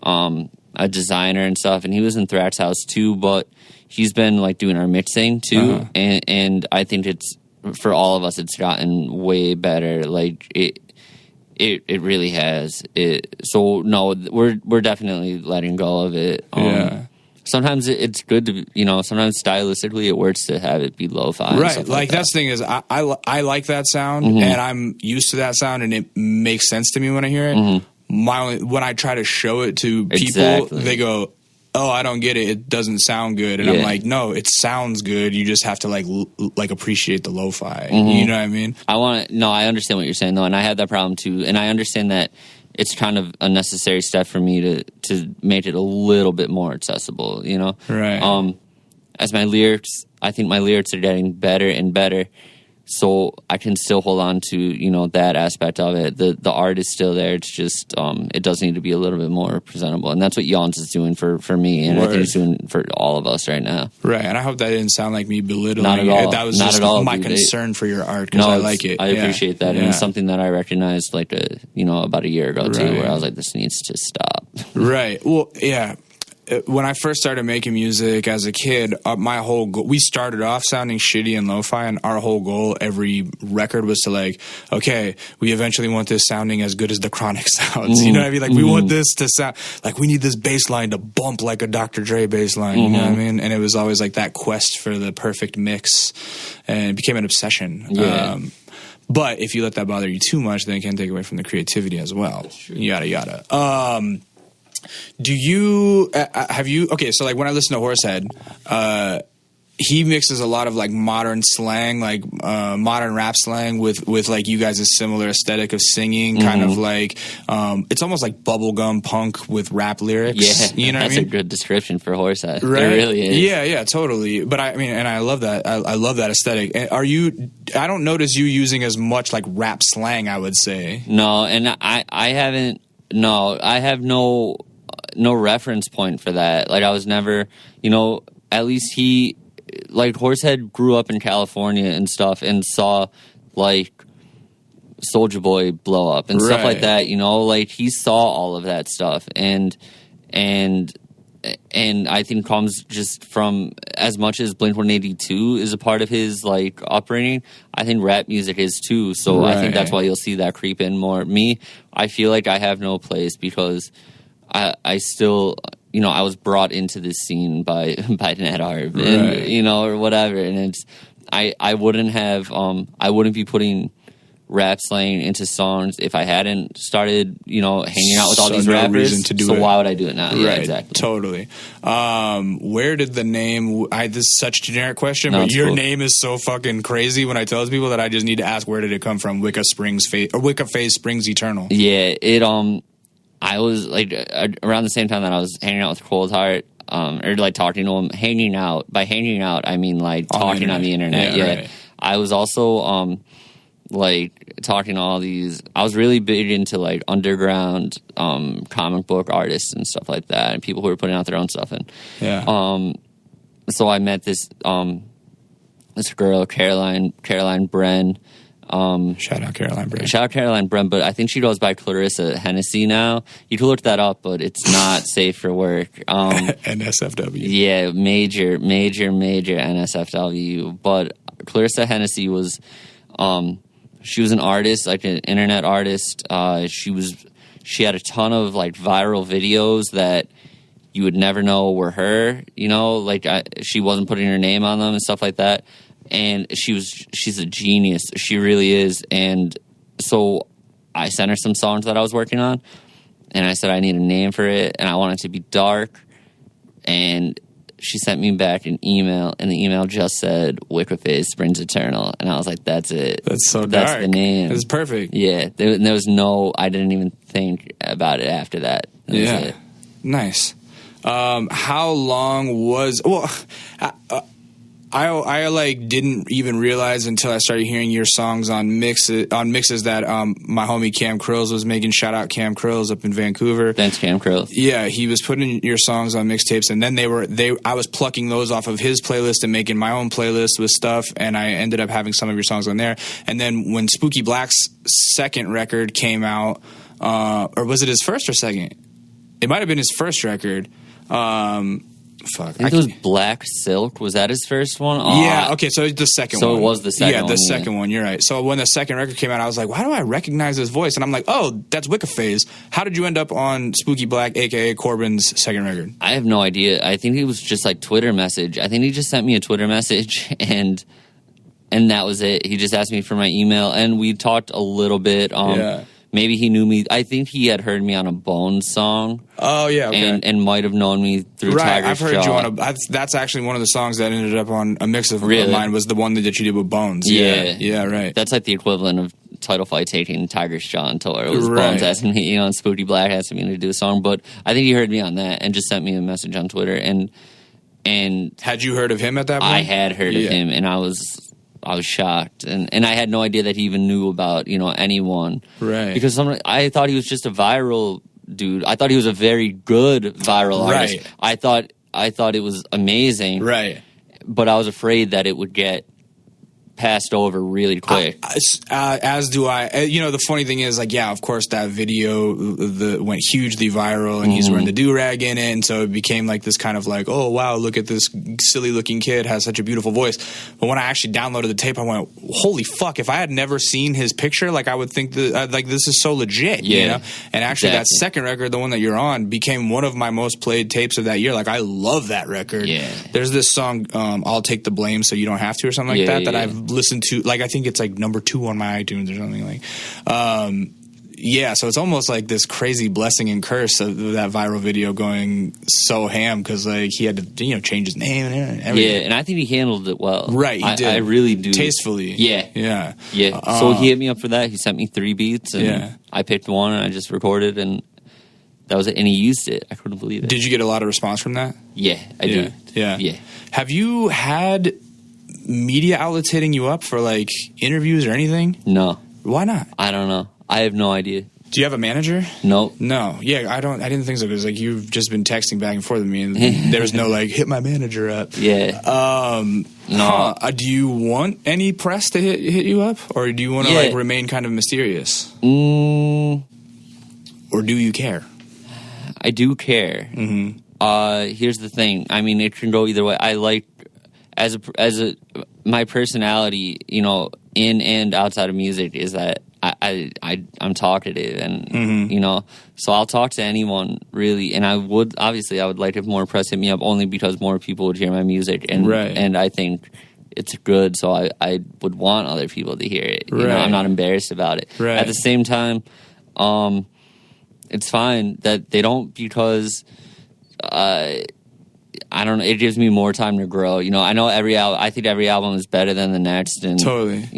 a designer and stuff, and he was in Thraxxhouse too, but he's been like doing our mixing too. And I think it's, for all of us, it's gotten way better. Like, it really has. So no, we're definitely letting go of it. Sometimes it's good to, sometimes stylistically it works to have it be lo-fi. Right. Like that's the thing is I like that sound and I'm used to that sound and it makes sense to me when I hear it. When I try to show it to people, they go, oh, I don't get it. It doesn't sound good. And I'm like, no, it sounds good. You just have to like appreciate the lo-fi. You know what I mean? I understand what you're saying though. And I had that problem too. And I understand that it's kind of a necessary step for me to make it a little bit more accessible, Right. As my lyrics, I think my lyrics are getting better and better. So I can still hold on to, that aspect of it. The art is still there. It's just, it does need to be a little bit more presentable. And that's what Jans is doing for me. And I think he's doing for all of us right now. Right. And I hope that didn't sound like me belittling. Not at all. That was Not just at all, my concern for your art because I like it. I appreciate that. And it's something that I recognized about a year ago too, where I was like, this needs to stop. Right. Well, yeah. When I first started making music as a kid, my whole goal, we started off sounding shitty and lo-fi, and our whole goal every record was to okay, we eventually want this sounding as good as the Chronic sounds. You know what I mean? Like we want this to sound like we need this bass line to bump like a Dr. Dre bass line. You know what I mean? And it was always like that quest for the perfect mix, and it became an obsession. Yeah. But if you let that bother you too much, then it can take away from the creativity as well. Yada yada. Do you okay, so when I listen to Horsehead, he mixes a lot of modern slang, modern rap slang with you guys' similar aesthetic of singing, kind of it's almost like bubblegum punk with rap lyrics. Yeah, you know what I mean? That's a good description for Horsehead. Right? It really is. Yeah, totally. But and I love that. I love that aesthetic. I don't notice you using as much rap slang, I would say. No, and I haven't. No, I have no reference point for that. I was never, at least he, Horsehead grew up in California and stuff and saw, Soulja Boy blow up and stuff like that, he saw all of that stuff. And I think comes just from, as much as Blink-182 is a part of his, upbringing, I think rap music is too. So I think that's why you'll see that creep in more. Me, I feel like I have no place because I still, I was brought into this scene by Ned Arb, and, or whatever. And it's, I wouldn't be putting rap slang into songs if I hadn't started, hanging out with all these rappers. Why would I do it now? Right, yeah, exactly. Totally. Where did the name? This is such a generic question, but your name is so fucking crazy when I tell people that I just need to ask, where did it come from? Wicca Phase Springs Eternal. Yeah, I was around the same time that I was hanging out with Cold Heart, or talking to him. Hanging out. By hanging out, I mean talking on the internet. Yeah. Right. I was also talking to all these. I was really big into underground comic book artists and stuff like that, and people who were putting out their own stuff. And so I met this girl, Caroline Bren. Shout out Caroline Bren, but I think she goes by Clarissa Hennessy now. You can look that up, but it's not safe for work. NSFW. Yeah, major NSFW. But Clarissa Hennessy was, she was an artist, an internet artist. She had a ton of viral videos that you would never know were her. She wasn't putting her name on them and stuff like that. And she's a genius. She really is. And so I sent her some songs that I was working on, and I said I need a name for it, and I want it to be dark. And she sent me back an email, and the email just said Wicca Phase Springs Eternal. And I was like, that's it. That's so dark. That's the name. That's perfect. Yeah. There was I didn't even think about it after that. That was it. Nice. How long was... Well... I like didn't even realize until I started hearing your songs on mixes that my homie Cam Krills was making. Shout out Cam Krills up in Vancouver. Thanks, Cam Krills. Yeah, he was putting your songs on mixtapes, and then I was plucking those off of his playlist and making my own playlist with stuff, and I ended up having some of your songs on there. And then when Spooky Black's second record came out, or was it his first or second? It might have been his first record. Fuck. I think it was Black Silk. Was that his first one? Yeah, okay, so the second one. So it was the second one. Yeah, the second one, you're right. So when the second record came out, I was like, why do I recognize this voice? And I'm like, oh, that's Wicca Phase. How did you end up on Spooky Black, a.k.a. Corbin's second record? I have no idea. I think it was just like Twitter message. I think he just sent me a Twitter message, and that was it. He just asked me for my email, and we talked a little bit. Yeah. Maybe he knew me. I think he had heard me on a Bones song. Oh, yeah, okay. And might have known me through right, Tiger's I've heard Jaw. you on that's actually one of the songs that ended up on a mix of Really? mine, was the one that you did with Bones. Yeah. Yeah, right. That's like the equivalent of Title Fight taking Tiger's Jaw on tour. It was Right. Bones asking me, on Spooky Black asking me to do a song. But I think he heard me on that and just sent me a message on Twitter. And had you heard of him at that point? I had heard of him, and I was shocked, and I had no idea that he even knew about anyone, right? Because I thought he was just a viral dude. I thought he was a very good viral artist. Right. I thought it was amazing, right? But I was afraid that it would get passed over really quick. As do I. The funny thing is, like, yeah, of course, that video went hugely viral, and he's wearing the do-rag in it, and so it became like this kind of like, oh, wow, look at this silly-looking kid, has such a beautiful voice. But when I actually downloaded the tape, I went, holy fuck, if I had never seen his picture, like, I would think that, like, this is so legit, you know? And actually, that second record, the one that you're on, became one of my most played tapes of that year. Like, I love that record. Yeah. There's this song, I'll Take the Blame So You Don't Have to, or something like that I've listened to, like, I think it's like number 2 on my iTunes or something, like, so it's almost like this crazy blessing and curse of that viral video going so ham, because like he had to change his name and everything. Yeah, and I think he handled it well. Right, he did. I really do. Tastefully. Yeah. So he hit me up for that. He sent me 3 beats, and I picked one, and I just recorded, and that was it. And he used it. I couldn't believe it. Did you get a lot of response from that? Yeah, I did. Yeah. Have you had media outlets hitting you up for like interviews or anything? No. Why not? I don't know. I have no idea. Do you have a manager? No. Yeah, I didn't think so, because like you've just been texting back and forth with me, and there's no like hit my manager up. Yeah. No. Do you want any press to hit you up, or do you want to like remain kind of mysterious? Or do you care? I do care. Mm-hmm. Here's the thing. I mean, it can go either way. I like my personality, in and outside of music, is that I'm talkative, and so I'll talk to anyone really. And I would like if more press hit me up, only because more people would hear my music, and I think it's good. So I would want other people to hear it. I'm not embarrassed about it. Right. At the same time, it's fine that they don't, because I don't know. It gives me more time to grow. I know I think every album is better than the next, and totally.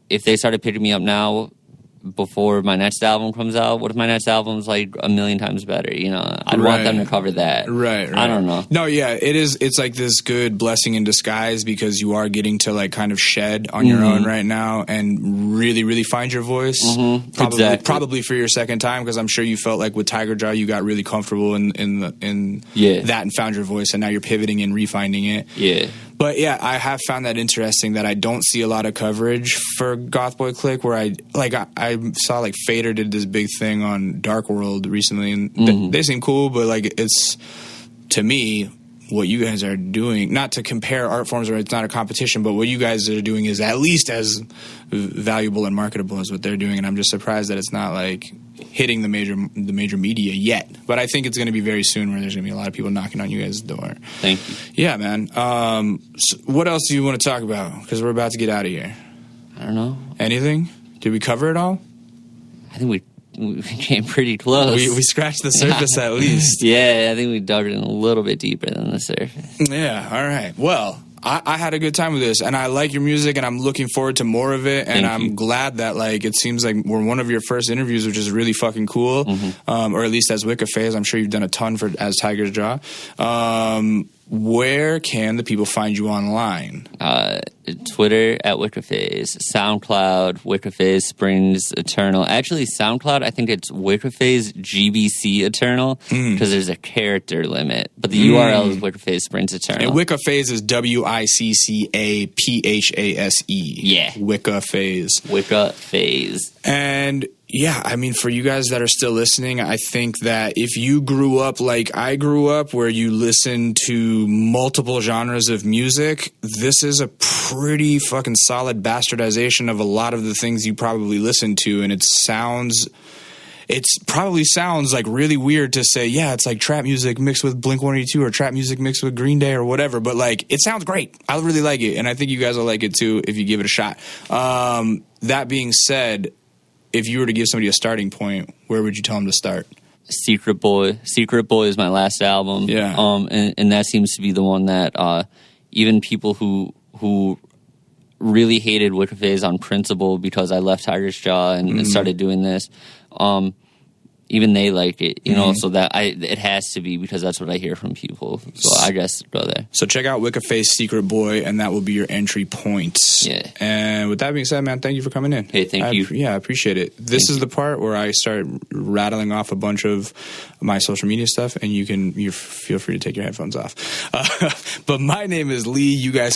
If they started picking me up now before my next album comes out, what if my next album's like 1,000,000 times better? I'd want them to cover that. Right. I don't know. No, yeah, it is. It's like this good blessing in disguise, because you are getting to like kind of shed on your own right now and really, really find your voice. Probably for your second time, because I'm sure you felt like with Tiger Jaw you got really comfortable in that and found your voice, and now you're pivoting and refinding it. Yeah. But yeah, I have found that interesting that I don't see a lot of coverage for Goth Boy Clique, where I saw like Fader did this big thing on Dark World recently, and they seem cool, but like it's, to me, what you guys are doing, not to compare art forms, or it's not a competition, but what you guys are doing is at least as valuable and marketable as what they're doing, and I'm just surprised that it's not like hitting the major media yet. But I think it's going to be very soon, where there's going to be a lot of people knocking on you guys' door. Thank you. Yeah, man. So what else do you want to talk about? Because we're about to get out of here. I don't know. Anything? Did we cover it all? I think we came pretty close. We scratched the surface at least. Yeah, I think we dug in a little bit deeper than the surface. Yeah, all right. Well, I had a good time with this, and I like your music, and I'm looking forward to more of it, and I'm glad that like it seems like we're one of your first interviews, which is really fucking cool, or at least as Wicca Phase. I'm sure you've done a ton as Tiger's Jaw. where can the people find you online? Twitter at Wicca Phase, SoundCloud, Wicca Phase Springs Eternal. Actually, SoundCloud, I think it's Wicca Phase GBC Eternal because there's a character limit. But the URL is Wicca Phase Springs Eternal. And Wicca Phase is WICCAPHASE. Yeah. Wicca Phase. Wicca Phase. And yeah, I mean, for you guys that are still listening, I think that if you grew up like I grew up, where you listen to multiple genres of music, this is a pretty fucking solid bastardization of a lot of the things you probably listen to. And it probably sounds like really weird to say, yeah, it's like trap music mixed with Blink-182 or trap music mixed with Green Day or whatever. But like, it sounds great. I really like it. And I think you guys will like it too if you give it a shot. That being said, if you were to give somebody a starting point, where would you tell them to start? Secret Boy. Secret Boy is my last album. Yeah. And that seems to be the one that even people who really hated Wicca Phase on principle because I left Tiger's Jaw and started doing this, even they like it, you know, so that it has to be because that's what I hear from people. So I guess go there. So check out Wicca Phase Secret Boy, and that will be your entry point. Yeah. And with that being said, man, thank you for coming in. Hey, thank you. Yeah, I appreciate it. This is the part where I start rattling off a bunch of my social media stuff, and you feel free to take your headphones off. But my name is Lee. You guys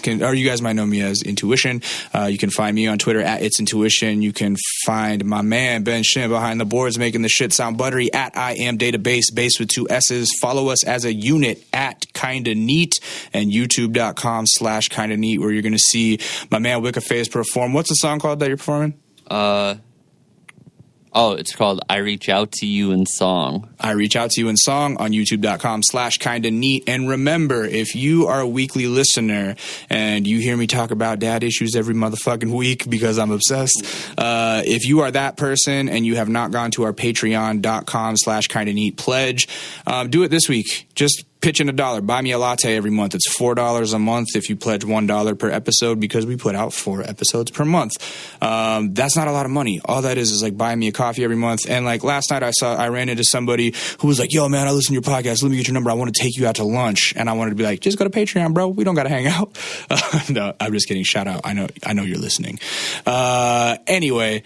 might know me as Intuition. You can find me on Twitter at It's Intuition. You can find my man Ben Shin behind the boards making the shit sound buttery at I Am Database, base with 2 S's. Follow us as a unit at Kinda Neat and youtube.com/Kinda Neat, where you're going to see my man Wicca Phase perform. What's the song called that you're performing? It's called I Reach Out to You in Song. I Reach Out to You in Song on youtube.com/Kinda Neat. And remember, if you are a weekly listener and you hear me talk about dad issues every motherfucking week because I'm obsessed, if you are that person and you have not gone to our patreon.com/Kinda Neat pledge, do it this week. Just pitch in $1. Buy me a latte every month. It's $4 a month if you pledge $1 per episode, because we put out 4 episodes per month. That's not a lot of money. All that is like buying me a coffee every month. And like last night I ran into somebody who was like, yo man, I listen to your podcast. Let me get your number. I want to take you out to lunch. And I wanted to be like, just go to Patreon, bro. We don't got to hang out. No, I'm just kidding. Shout out. I know you're listening. Anyway,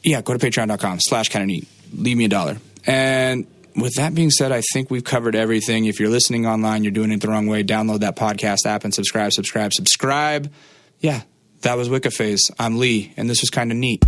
yeah, go to patreon.com/Kinda Neat. Leave me $1. And with that being said, I think we've covered everything. If you're listening online, you're doing it the wrong way, download that podcast app and subscribe. Yeah, that was Wicca Phase. I'm Lee, and this was Kinda Neat.